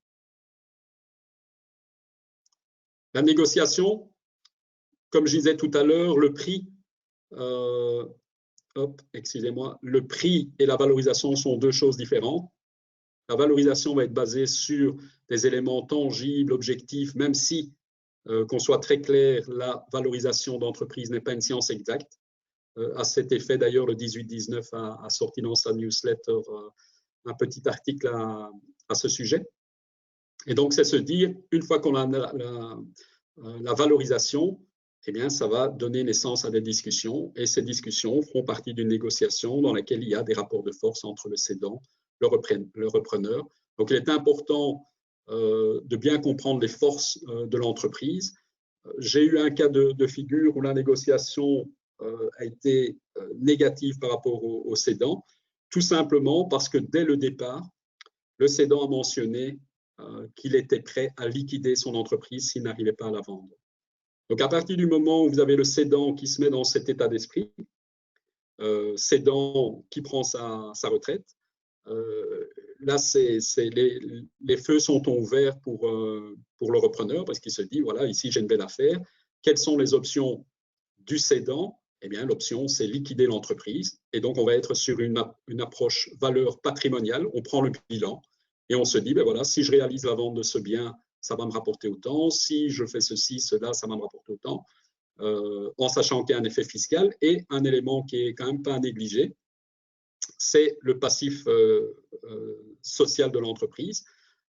La négociation, comme je disais tout à l'heure, le prix, le prix et la valorisation sont deux choses différentes. La valorisation va être basée sur des éléments tangibles, objectifs, même si, qu'on soit très clair, la valorisation d'entreprise n'est pas une science exacte. À cet effet, d'ailleurs, le 18-19 a sorti dans sa newsletter un petit article à ce sujet. Et donc, c'est se dire, une fois qu'on a la valorisation, eh bien, ça va donner naissance à des discussions. Et ces discussions feront partie d'une négociation dans laquelle il y a des rapports de force entre le cédant, le repreneur. Donc, il est important de bien comprendre les forces de l'entreprise. J'ai eu un cas de figure où la négociation a été négative par rapport au cédant, tout simplement parce que dès le départ, le cédant a mentionné qu'il était prêt à liquider son entreprise s'il n'arrivait pas à la vendre. Donc, à partir du moment où vous avez le cédant qui se met dans cet état d'esprit, cédant qui prend sa retraite, là, les feux sont ouverts pour le repreneur parce qu'il se dit, voilà, ici, j'ai une belle affaire. Quelles sont les options du cédant? Eh bien, l'option, c'est liquider l'entreprise. Et donc, on va être sur une approche valeur patrimoniale. On prend le bilan et on se dit, ben voilà, si je réalise la vente de ce bien, ça va me rapporter autant. Si je fais ceci, cela, ça va me rapporter autant. En sachant qu'il y a un effet fiscal et un élément qui est quand même pas à négliger, c'est le passif social de l'entreprise.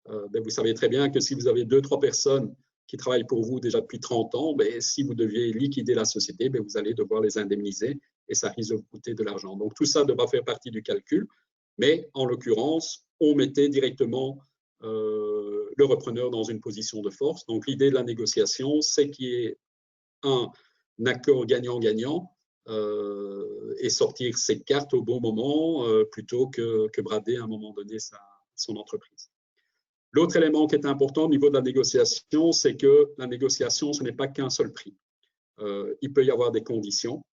Vous savez très bien que si vous avez 2-3 personnes qui travaillent pour vous déjà depuis 30 ans, si vous deviez liquider la société, vous allez devoir les indemniser et ça risque de vous coûter de l'argent. Donc, tout ça devra faire partie du calcul, mais en l'occurrence, on mettait directement le repreneur dans une position de force. Donc, l'idée de la négociation, c'est qu'il y ait un accord gagnant-gagnant et sortir ses cartes au bon moment plutôt que brader à un moment donné son entreprise. L'autre élément qui est important au niveau de la négociation, c'est que la négociation, ce n'est pas qu'un seul prix. il peut y avoir des conditions.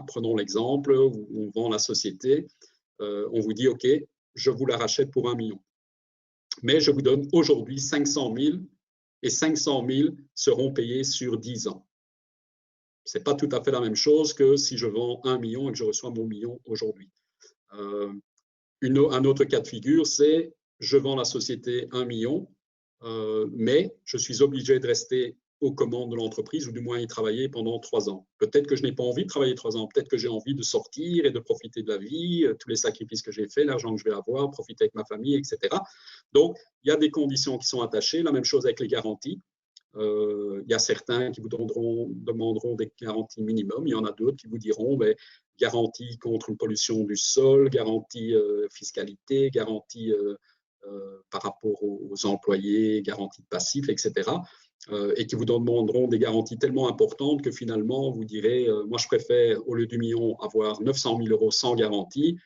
Prenons l'exemple où on vend la société, on vous dit « Ok, je vous la rachète pour 1 million. Mais je vous donne aujourd'hui 500 000 et 500 000 seront payés sur 10 ans. » Ce n'est pas tout à fait la même chose que si je vends 1 million et que je reçois mon million aujourd'hui. Un autre cas de figure, c'est je vends la société 1 million, mais je suis obligé de rester aux commandes de l'entreprise ou du moins y travailler pendant 3 ans. Peut-être que je n'ai pas envie de travailler 3 ans, peut-être que j'ai envie de sortir et de profiter de la vie, tous les sacrifices que j'ai faits, l'argent que je vais avoir, profiter avec ma famille, etc. Donc, il y a des conditions qui sont attachées. La même chose avec les garanties. Il y a certains qui vous demanderont des garanties minimum. Il y en a d'autres qui vous diront garantie contre une pollution du sol, garantie fiscalité, garantie par rapport aux employés, garantie de passif, etc. Et qui vous demanderont des garanties tellement importantes que finalement, vous direz moi, je préfère, au lieu du million, avoir 900 000 € sans garantie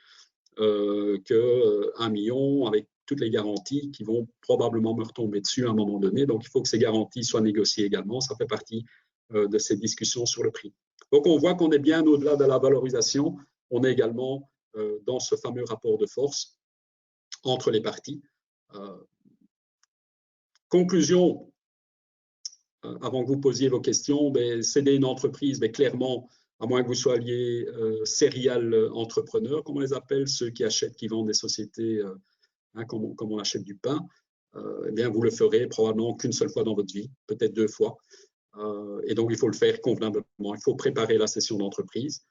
qu'un million avec toutes les garanties qui vont probablement me retomber dessus à un moment donné. Donc, il faut que ces garanties soient négociées également. Ça fait partie de ces discussions sur le prix. Donc, on voit qu'on est bien au-delà de la valorisation. On est également dans ce fameux rapport de force entre les parties. Conclusion, avant que vous posiez vos questions, céder une entreprise, clairement, à moins que vous soyez serial entrepreneur, comme on les appelle, ceux qui achètent, qui vendent des sociétés comme on achète du pain, eh bien, vous le ferez probablement qu'une seule fois dans votre vie, peut-être 2 fois. Et donc, il faut le faire convenablement. Il faut préparer la cession d'entreprise.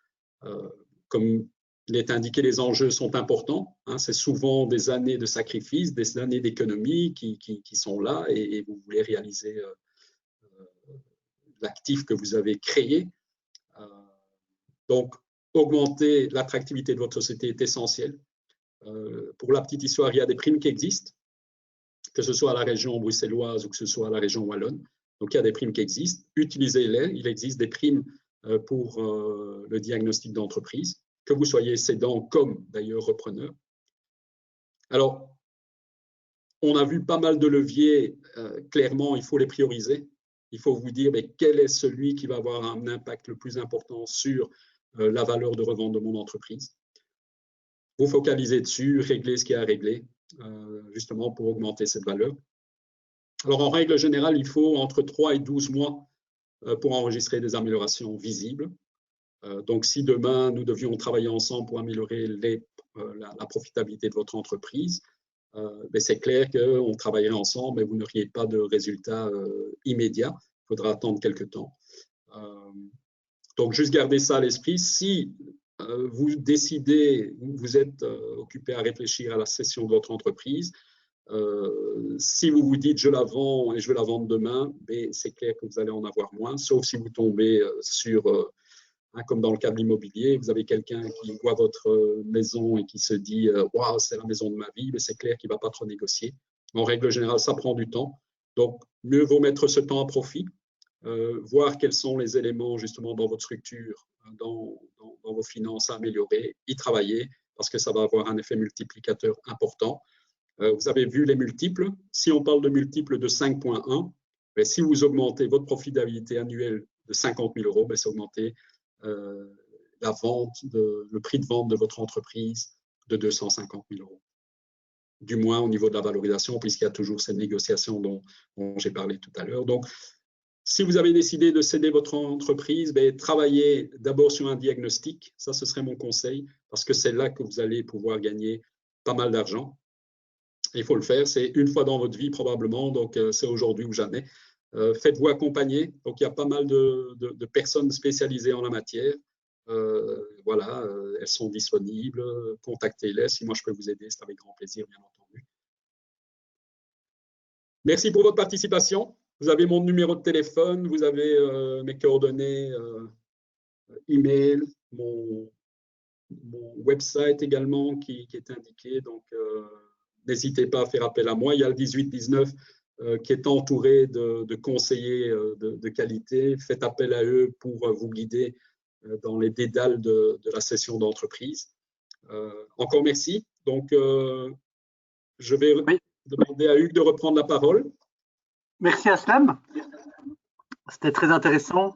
Comme il est indiqué, les enjeux sont importants. C'est souvent des années de sacrifice, des années d'économie qui sont là et vous voulez réaliser l'actif que vous avez créé. Donc, augmenter l'attractivité de votre société est essentiel. Pour la petite histoire, il y a des primes qui existent, que ce soit à la région bruxelloise ou que ce soit à la région wallonne. Donc, il y a des primes qui existent. Utilisez-les. Il existe des primes pour le diagnostic d'entreprise, que vous soyez cédant comme d'ailleurs repreneur. Alors, on a vu pas mal de leviers. Clairement, il faut les prioriser. Il faut vous dire quel est celui qui va avoir un impact le plus important sur la valeur de revente de mon entreprise. Vous focalisez dessus, réglez ce qu'il y a à régler, justement pour augmenter cette valeur. Alors, en règle générale, il faut entre 3 et 12 mois pour enregistrer des améliorations visibles. Donc, si demain, nous devions travailler ensemble pour améliorer la profitabilité de votre entreprise, c'est clair qu'on travaillerait ensemble, mais vous n'auriez pas de résultats immédiats. Il faudra attendre quelques temps. Donc, juste garder ça à l'esprit. Si vous décidez, vous êtes occupé à réfléchir à la cession de votre entreprise, si vous vous dites je la vends et je vais la vendre demain, c'est clair que vous allez en avoir moins, sauf si vous tombez sur, comme dans le cas de l'immobilier, vous avez quelqu'un qui voit votre maison et qui se dit waouh, c'est la maison de ma vie, mais c'est clair qu'il ne va pas trop négocier. En règle générale, ça prend du temps. Donc, mieux vaut mettre ce temps à profit, voir quels sont les éléments justement dans votre structure, dans vos finances à améliorer, y travailler, parce que ça va avoir un effet multiplicateur important. Vous avez vu les multiples. Si on parle de multiples de 5,1, si vous augmentez votre profitabilité annuelle de 50 000 €, c'est augmenter le prix de vente de votre entreprise de 250 000 €. Du moins au niveau de la valorisation, puisqu'il y a toujours cette négociation dont j'ai parlé tout à l'heure. Donc, si vous avez décidé de céder votre entreprise, travaillez d'abord sur un diagnostic. Ça, ce serait mon conseil, parce que c'est là que vous allez pouvoir gagner pas mal d'argent. Il faut le faire, c'est une fois dans votre vie probablement, donc c'est aujourd'hui ou jamais. Faites-vous accompagner. Donc, il y a pas mal de personnes spécialisées en la matière. Voilà, elles sont disponibles. Contactez-les. Si moi, je peux vous aider, c'est avec grand plaisir, bien entendu. Merci pour votre participation. Vous avez mon numéro de téléphone, vous avez mes coordonnées, email, mon website également qui est indiqué. Donc, n'hésitez pas à faire appel à moi. Il y a le 18-19 qui est entouré de conseillers de qualité. Faites appel à eux pour vous guider dans les dédales de la session d'entreprise. Encore merci. Donc, je vais demander à Hugues de reprendre la parole. Merci Aslam. C'était très intéressant.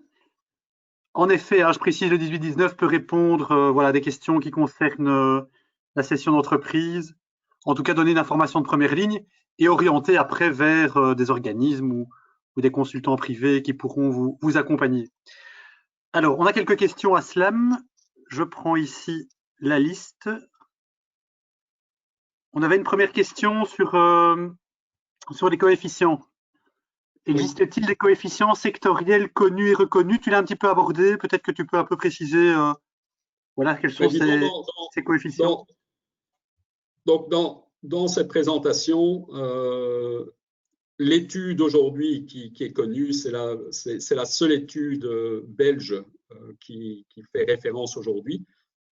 En effet, hein, je précise, le 18-19 peut répondre voilà, à des questions qui concernent la session d'entreprise, en tout cas donner une information de première ligne et orienter après vers des organismes ou des consultants privés qui pourront vous accompagner. Alors, on a quelques questions à Slam. Je prends ici la liste. On avait une première question sur les coefficients. Existe-t-il des coefficients sectoriels connus et reconnus? Tu l'as un petit peu abordé, peut-être que tu peux un peu préciser voilà, quels sont ces coefficients. Dans cette présentation, l'étude aujourd'hui qui est connue, c'est la seule étude belge qui fait référence aujourd'hui.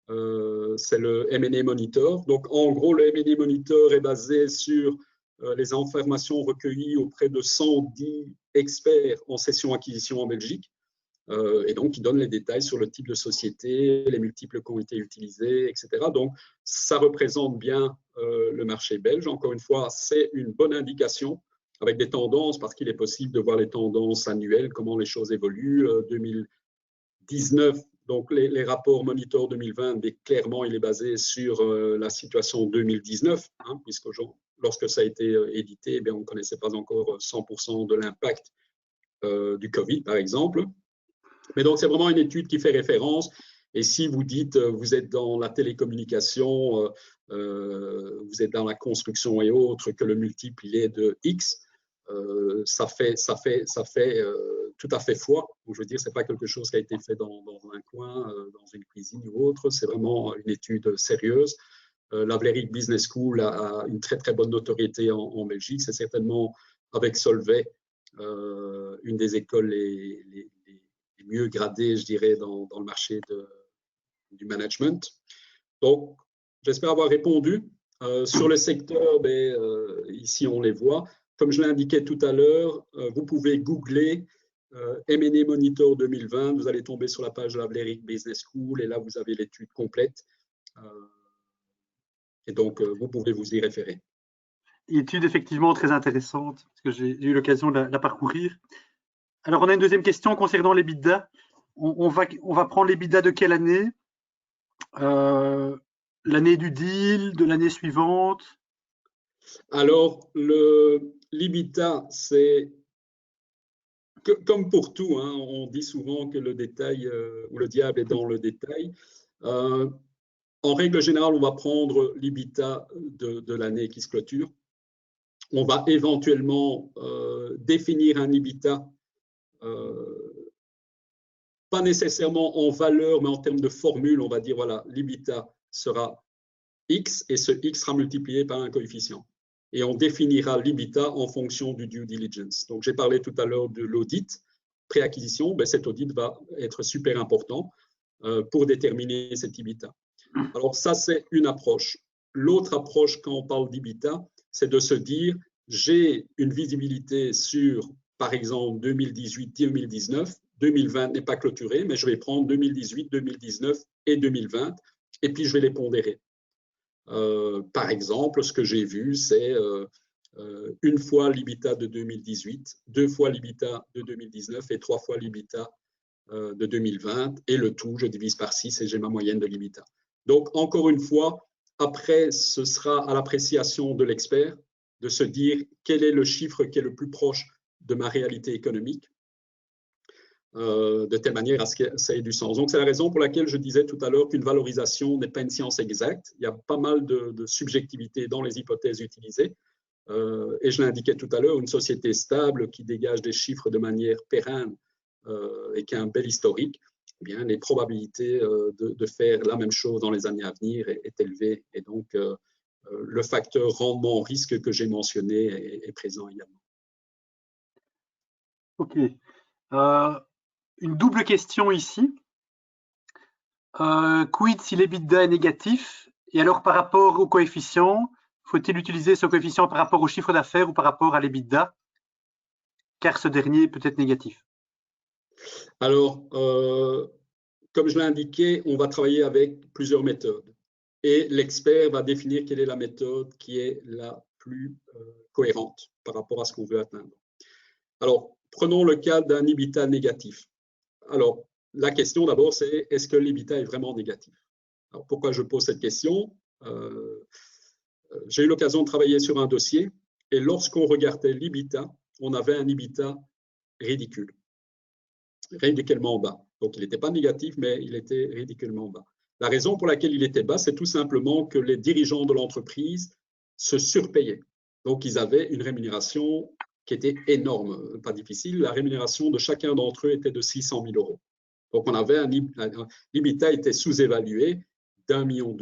C'est le M&A Monitor. Donc, en gros, le M&A Monitor est basé sur les informations recueillies auprès de 110 experts en cession-acquisition en Belgique. Et donc, il donne les détails sur le type de société, les multiples qui ont été utilisés, etc. Donc, ça représente bien le marché belge. Encore une fois, c'est une bonne indication avec des tendances, parce qu'il est possible de voir les tendances annuelles, comment les choses évoluent. 2019, donc les rapports Monitor 2020, mais clairement, il est basé sur la situation 2019, hein, puisque lorsque ça a été édité, on ne connaissait pas encore 100% de l'impact du Covid, par exemple. Mais donc, c'est vraiment une étude qui fait référence. Et si vous dites, vous êtes dans la télécommunication, vous êtes dans la construction et autres, que le multiple il est de X, ça fait tout à fait foi. Donc, je veux dire, ce n'est pas quelque chose qui a été fait dans un coin, dans une cuisine ou autre. C'est vraiment une étude sérieuse. La Vlerick Business School a une très, très bonne notoriété en Belgique. C'est certainement, avec Solvay, une des écoles les mieux gradées, je dirais, dans le marché du management. Donc, j'espère avoir répondu. Sur le secteur, ici, on les voit. Comme je l'ai indiqué tout à l'heure, vous pouvez googler M&A Monitor 2020. Vous allez tomber sur la page de la Vlerick Business School et là, vous avez l'étude complète. Et donc, vous pouvez vous y référer. Étude effectivement très intéressante, parce que j'ai eu l'occasion de la parcourir. Alors, on a une deuxième question concernant l'EBITDA. On va prendre l'EBITDA de quelle année? L'année du deal, de l'année suivante? Alors, l'EBITDA, c'est comme pour tout, hein, on dit souvent que le détail ou le diable est dans le détail. En règle générale, on va prendre l'EBITDA de l'année qui se clôture. On va éventuellement définir un EBITDA, pas nécessairement en valeur, mais en termes de formule. On va dire, voilà, l'EBITDA sera X et ce X sera multiplié par un coefficient. Et on définira l'EBITDA en fonction du due diligence. Donc, j'ai parlé tout à l'heure de l'audit pré-acquisition. Cet audit va être super important pour déterminer cet EBITDA. Alors, ça, c'est une approche. L'autre approche, quand on parle d'EBITDA, c'est de se dire, j'ai une visibilité sur, par exemple, 2018-2019. 2020 n'est pas clôturé, mais je vais prendre 2018, 2019 et 2020, et puis je vais les pondérer. Par exemple, ce que j'ai vu, c'est une fois l'EBITDA de 2018, 2 fois l'EBITDA de 2019 et 3 fois l'EBITDA de 2020. Et le tout, je divise par 6 et j'ai ma moyenne de l'EBITDA. Donc, encore une fois, après, ce sera à l'appréciation de l'expert de se dire quel est le chiffre qui est le plus proche de ma réalité économique, de telle manière à ce que ça ait du sens. Donc, c'est la raison pour laquelle je disais tout à l'heure qu'une valorisation n'est pas une science exacte. Il y a pas mal de subjectivité dans les hypothèses utilisées. Et je l'indiquais tout à l'heure, une société stable qui dégage des chiffres de manière pérenne et qui a un bel historique, eh bien, les probabilités de faire la même chose dans les années à venir est élevée. Et donc, le facteur rendement-risque que j'ai mentionné est présent également. Ok. Une double question ici. Quid si l'EBITDA est négatif? Et alors, par rapport au coefficient, faut-il utiliser ce coefficient par rapport au chiffre d'affaires ou par rapport à l'EBITDA? Car ce dernier peut être négatif. Alors, comme je l'ai indiqué, on va travailler avec plusieurs méthodes. Et l'expert va définir quelle est la méthode qui est la plus cohérente par rapport à ce qu'on veut atteindre. Alors, prenons le cas d'un EBITDA négatif. Alors, la question d'abord, c'est est-ce que l'EBITDA est vraiment négatif? Alors, pourquoi je pose cette question? J'ai eu l'occasion de travailler sur un dossier et lorsqu'on regardait l'EBITDA, on avait un EBITDA ridicule, ridiculement bas. Donc, il n'était pas négatif, mais il était ridiculement bas. La raison pour laquelle il était bas, c'est tout simplement que les dirigeants de l'entreprise se surpayaient. Donc, ils avaient une rémunération qui était énorme, pas difficile. La rémunération de chacun d'entre eux était de 600 000 €. Donc, on avait l'EBITDA était sous-évalué d'1,2 million.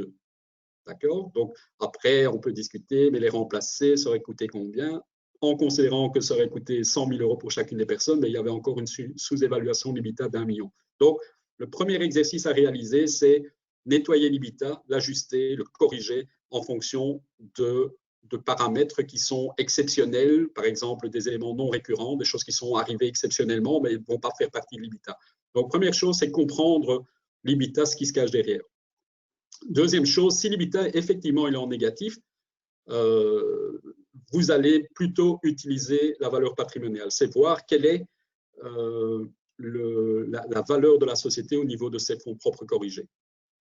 D'accord? Donc, après, on peut discuter, mais les remplacer, ça aurait coûté combien? En considérant que ça aurait coûté 100 000 € pour chacune des personnes, mais il y avait encore une sous-évaluation d'EBITDA d'1 million. Donc, le premier exercice à réaliser, c'est nettoyer l'EBITDA, l'ajuster, le corriger en fonction de paramètres qui sont exceptionnels, par exemple des éléments non récurrents, des choses qui sont arrivées exceptionnellement, mais ne vont pas faire partie de l'EBITDA. Donc, première chose, c'est comprendre l'EBITDA, ce qui se cache derrière. Deuxième chose, si l'EBITDA, effectivement, il est en négatif, vous allez plutôt utiliser la valeur patrimoniale. C'est voir quelle est la valeur de la société au niveau de ses fonds propres corrigés.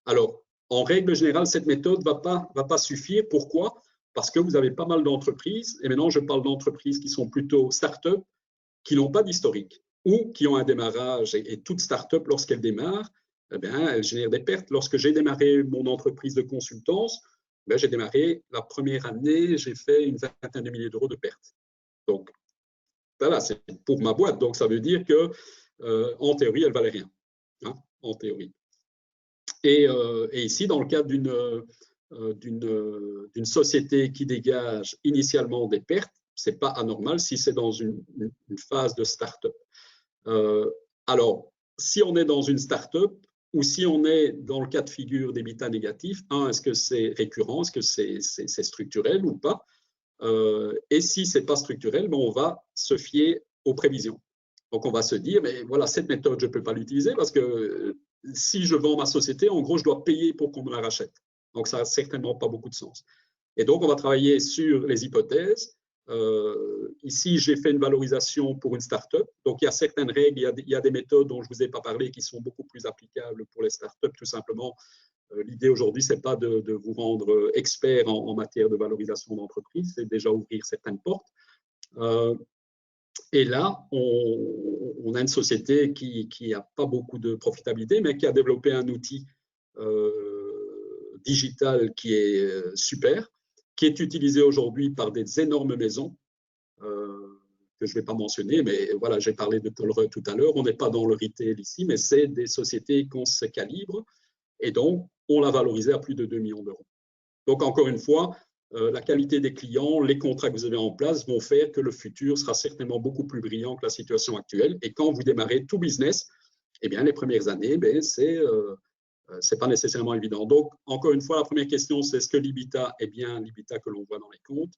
Alors, en règle générale, cette méthode ne va pas suffire. Pourquoi? Parce que vous avez pas mal d'entreprises, et maintenant je parle d'entreprises qui sont plutôt start-up, qui n'ont pas d'historique ou qui ont un démarrage, et toute start-up, lorsqu'elle démarre, eh bien, elle génère des pertes. Lorsque j'ai démarré mon entreprise de consultance, ben, j'ai démarré la première année, j'ai fait une vingtaine de milliers d'euros de pertes. Donc, voilà, c'est pour ma boîte. Donc, ça veut dire que, en théorie, elle ne valait rien. Hein, en théorie. Et ici, dans le cadre d'une société qui dégage initialement des pertes, ce n'est pas anormal si c'est dans une phase de start-up. Alors, si on est dans une start-up ou si on est dans le cas de figure d'EBITDA négatif, est-ce que c'est récurrent, est-ce que c'est structurel ou pas? Et si ce n'est pas structurel, on va se fier aux prévisions. Donc, on va se dire, mais voilà, cette méthode, je ne peux pas l'utiliser parce que si je vends ma société, en gros, je dois payer pour qu'on me la rachète. Donc, ça n'a certainement pas beaucoup de sens. Et donc, on va travailler sur les hypothèses. Ici, j'ai fait une valorisation pour une start-up. Donc, il y a certaines règles, il y a des méthodes dont je ne vous ai pas parlé qui sont beaucoup plus applicables pour les start-up. Tout simplement, l'idée aujourd'hui, ce n'est pas de vous rendre expert en matière de valorisation d'entreprise, c'est déjà ouvrir certaines portes. Et là, on a une société qui n'a pas beaucoup de profitabilité, mais qui a développé un outil digital qui est super, qui est utilisé aujourd'hui par des énormes maisons que je ne vais pas mentionner, mais voilà, j'ai parlé de Colruyt tout à l'heure. On n'est pas dans le retail ici, mais c'est des sociétés qui ont ce calibre, et donc on l'a valorisé à plus de 2 millions d'euros. Donc, encore une fois, la qualité des clients, les contrats que vous avez en place vont faire que le futur sera certainement beaucoup plus brillant que la situation actuelle. Et quand vous démarrez tout business, eh bien, les premières années, c'est pas nécessairement évident. Donc, encore une fois, la première question, c'est est-ce que l'EBITDA est bien l'EBITDA que l'on voit dans les comptes?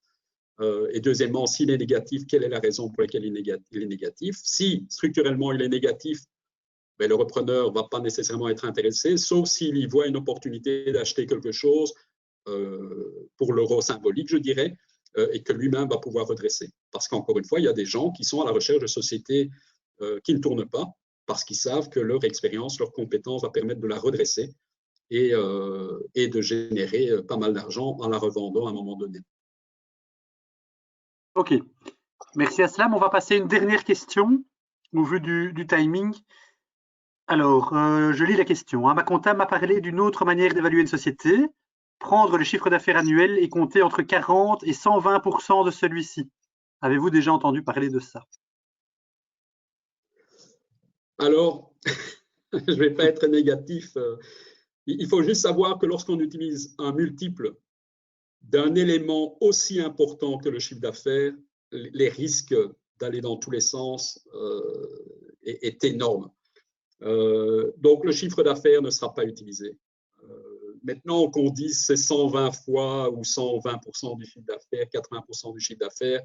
Et deuxièmement, s'il est négatif, quelle est la raison pour laquelle il est négatif? Si structurellement il est négatif, le repreneur ne va pas nécessairement être intéressé, sauf s'il y voit une opportunité d'acheter quelque chose pour l'euro symbolique, je dirais, et que lui-même va pouvoir redresser. Parce qu'encore une fois, il y a des gens qui sont à la recherche de sociétés qui ne tournent pas, parce qu'ils savent que leur expérience, leur compétence va permettre de la redresser et de générer pas mal d'argent en la revendant à un moment donné. Ok, merci Aslam. On va passer à une dernière question au vu du timing. Alors, je lis la question. Ma comptable m'a parlé d'une autre manière d'évaluer une société, prendre le chiffre d'affaires annuel et compter entre 40 et 120% de celui-ci. Avez-vous déjà entendu parler de ça? Alors, je ne vais pas être négatif. Il faut juste savoir que lorsqu'on utilise un multiple d'un élément aussi important que le chiffre d'affaires, les risques d'aller dans tous les sens est énorme. Donc, le chiffre d'affaires ne sera pas utilisé. Maintenant qu'on dise c'est 120 fois ou 120% du chiffre d'affaires, 80% du chiffre d'affaires,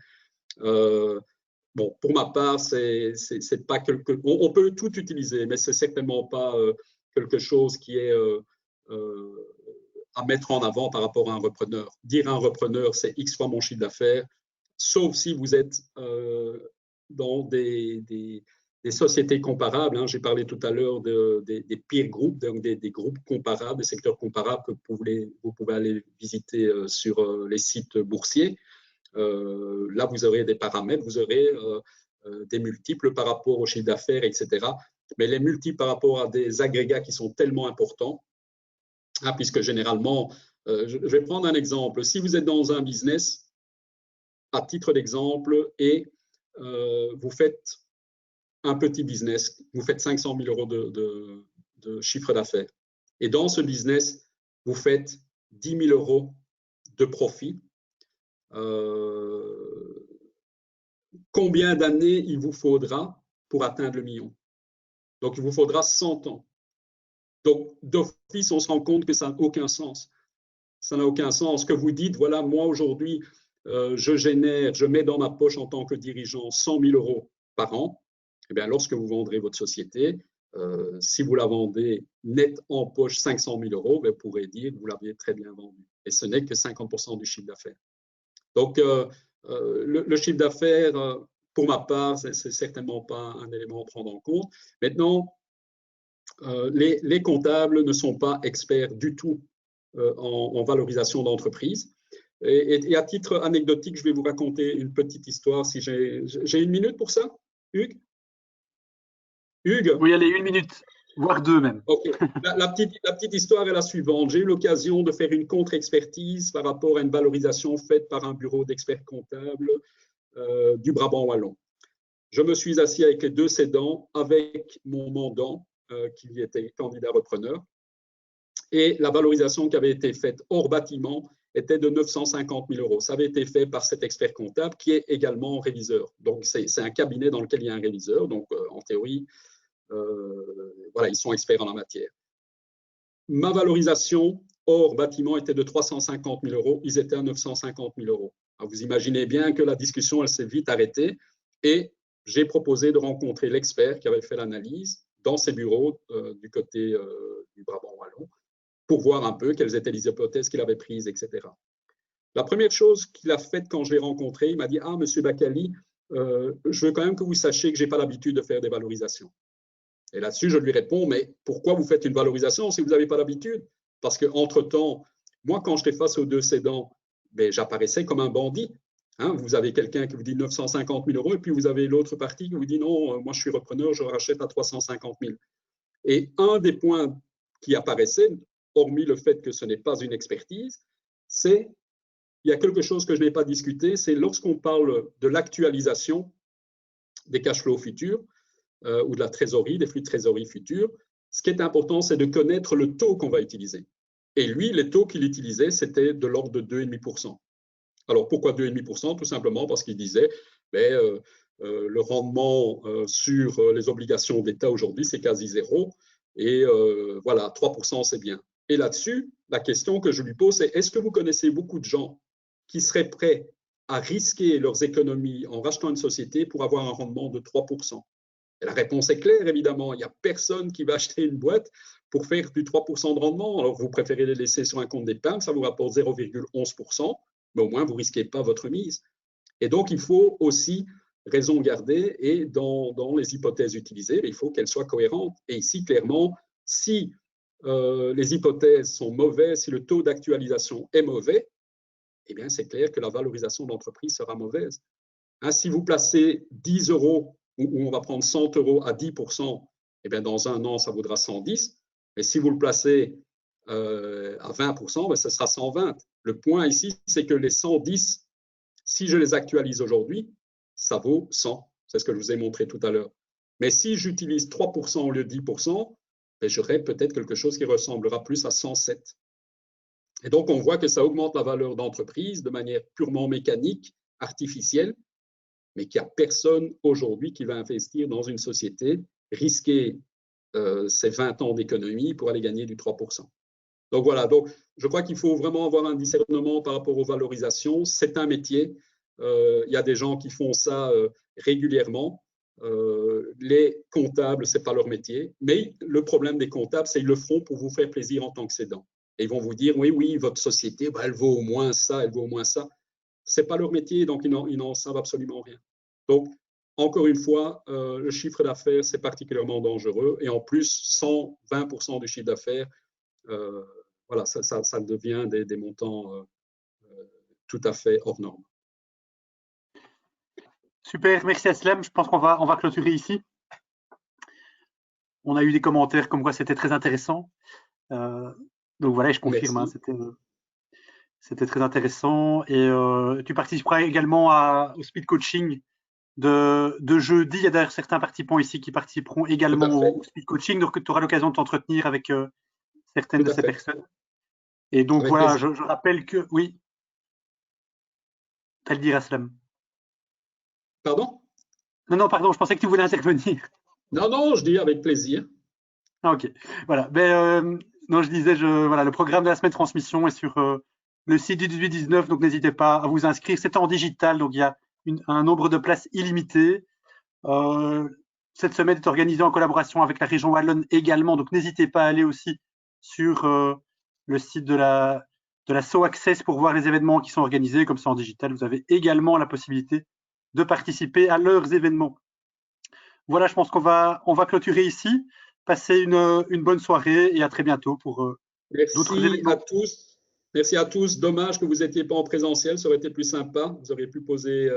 bon, pour ma part, c'est pas on peut tout utiliser, mais c'est certainement pas quelque chose qui est à mettre en avant par rapport à un repreneur. Dire à un repreneur, c'est X fois mon chiffre d'affaires, sauf si vous êtes dans des des sociétés comparables. Hein. J'ai parlé tout à l'heure des peer groups, donc des groupes comparables, des secteurs comparables que vous pouvez aller visiter sur les sites boursiers. Là, vous aurez des paramètres, vous aurez des multiples par rapport au chiffre d'affaires, etc. Mais les multiples par rapport à des agrégats qui sont tellement importants, hein, puisque généralement, je vais prendre un exemple. Si vous êtes dans un business, à titre d'exemple, et vous faites un petit business, vous faites 500 000 euros de chiffre d'affaires. Et dans ce business, vous faites 10 000 euros de profit. Combien d'années il vous faudra pour atteindre le million? Donc, il vous faudra 100 ans. Donc, d'office, on se rend compte que ça n'a aucun sens. Ça n'a aucun sens. Que vous dites, voilà, moi aujourd'hui, je mets dans ma poche en tant que dirigeant 100 000 euros par an. Eh bien, lorsque vous vendrez votre société, si vous la vendez net en poche 500 000 euros, vous pourrez dire que vous l'aviez très bien vendu. Et ce n'est que 50% du chiffre d'affaires. Donc, le chiffre d'affaires, pour ma part, ce n'est certainement pas un élément à prendre en compte. Maintenant, les comptables ne sont pas experts du tout en valorisation d'entreprise. Et à titre anecdotique, je vais vous raconter une petite histoire. Si j'ai une minute pour ça, Hugues? Hugues? Oui, allez, une minute, voire deux même. Okay. La petite histoire est la suivante. J'ai eu l'occasion de faire une contre-expertise par rapport à une valorisation faite par un bureau d'experts comptables du Brabant wallon. Je me suis assis avec les deux cédants, avec mon mandant, qui était candidat repreneur, et la valorisation qui avait été faite hors bâtiment était de 950 000 euros. Ça avait été fait par cet expert comptable qui est également réviseur. Donc, c'est un cabinet dans lequel il y a un réviseur. Donc, en théorie, voilà, ils sont experts en la matière. Ma valorisation hors bâtiment était de 350 000 euros. Ils étaient à 950 000 euros. Alors, vous imaginez bien que la discussion, elle s'est vite arrêtée et j'ai proposé de rencontrer l'expert qui avait fait l'analyse dans ses bureaux du côté du Brabant wallon pour voir un peu quelles étaient les hypothèses qu'il avait prises, etc. La première chose qu'il a faite quand je l'ai rencontré, il m'a dit « Ah, monsieur Bakali, je veux quand même que vous sachiez que je n'ai pas l'habitude de faire des valorisations. » Et là-dessus, je lui réponds « Mais pourquoi vous faites une valorisation si vous n'avez pas l'habitude ?» Parce qu'entre-temps, moi, quand j'étais face aux deux cédants, ben, j'apparaissais comme un bandit. Hein, vous avez quelqu'un qui vous dit 950 000 euros et puis vous avez l'autre partie qui vous dit « Non, moi, je suis repreneur, je rachète à 350 000. » Et un des points qui apparaissait, hormis le fait que ce n'est pas une expertise, c'est, il y a quelque chose que je n'ai pas discuté, c'est lorsqu'on parle de l'actualisation des cash flows futurs ou de la trésorerie, des flux de trésorerie futurs, ce qui est important, c'est de connaître le taux qu'on va utiliser. Et lui, les taux qu'il utilisait, c'était de l'ordre de 2,5%. Alors, pourquoi 2,5%? Tout simplement parce qu'il disait, le rendement sur les obligations d'État aujourd'hui, c'est quasi zéro. Et voilà, 3%, c'est bien. Et là-dessus, la question que je lui pose, c'est est-ce que vous connaissez beaucoup de gens qui seraient prêts à risquer leurs économies en rachetant une société pour avoir un rendement de 3%? Et la réponse est claire, évidemment. Il n'y a personne qui va acheter une boîte pour faire du 3% de rendement. Alors, vous préférez les laisser sur un compte d'épargne, ça vous rapporte 0,11%, mais au moins, vous ne risquez pas votre mise. Et donc, il faut aussi raison garder et dans les hypothèses utilisées, il faut qu'elles soient cohérentes. Et ici, clairement, si les hypothèses sont mauvaises, si le taux d'actualisation est mauvais, eh bien, c'est clair que la valorisation de l'entreprise sera mauvaise. Hein, si vous placez 10 euros ou on va prendre 100 euros à 10%, eh bien, dans un an, ça vaudra 110. Mais si vous le placez à 20%, ben, ce sera 120. Le point ici, c'est que les 110, si je les actualise aujourd'hui, ça vaut 100. C'est ce que je vous ai montré tout à l'heure. Mais si j'utilise 3% au lieu de 10%, ben, j'aurai peut-être quelque chose qui ressemblera plus à 107. Et donc, on voit que ça augmente la valeur d'entreprise de manière purement mécanique, artificielle, mais qu'il n'y a personne aujourd'hui qui va investir dans une société, risquer ses 20 ans d'économie pour aller gagner du 3%. Donc voilà, donc, je crois qu'il faut vraiment avoir un discernement par rapport aux valorisations. C'est un métier. Il y a des gens qui font ça régulièrement. Les comptables, ce n'est pas leur métier. Mais le problème des comptables, c'est qu'ils le feront pour vous faire plaisir en tant que cédant. Et ils vont vous dire, oui, votre société, elle vaut au moins ça, elle vaut au moins ça. Ce n'est pas leur métier, donc ils n'en savent absolument rien. Donc, encore une fois, le chiffre d'affaires, c'est particulièrement dangereux. Et en plus, 120% du chiffre d'affaires, voilà, ça devient des montants tout à fait hors normes. Super, merci Aslem. Je pense qu'on va clôturer ici. On a eu des commentaires comme quoi c'était très intéressant. Donc voilà, je confirme, hein, c'était très intéressant. Et tu participeras également au speed coaching de jeudi. Il y a d'ailleurs certains participants ici qui participeront également au speed coaching, donc tu auras l'occasion de t'entretenir avec certaines de ces personnes. Et donc avec voilà, je rappelle que oui. Tu as le dire, Aslem. Pardon? Non, pardon, je pensais que tu voulais intervenir. Non, je dis avec plaisir. Ah, ok, voilà. Non, je disais, voilà, le programme de la semaine transmission est sur le site du 18-19, donc n'hésitez pas à vous inscrire. C'est en digital, donc il y a un nombre de places illimité. Cette semaine est organisée en collaboration avec la région Wallonne également, donc n'hésitez pas à aller aussi sur le site de la So Access pour voir les événements qui sont organisés. Comme ça, en digital, vous avez également la possibilité de participer à leurs événements. Voilà, je pense qu'on va clôturer ici. Passez une bonne soirée et à très bientôt pour d'autres événements. Merci à tous. Merci à tous. Dommage que vous n'étiez pas en présentiel, ça aurait été plus sympa. Vous auriez pu poser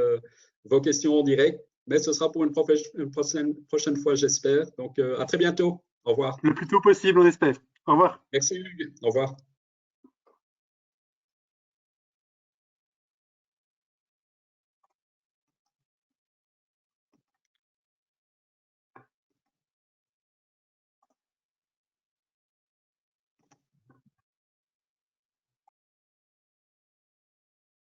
vos questions en direct, mais ce sera pour une prochaine fois, j'espère. Donc, à très bientôt. Au revoir. Le plus tôt possible, on espère. Au revoir. Merci Hugues. Au revoir.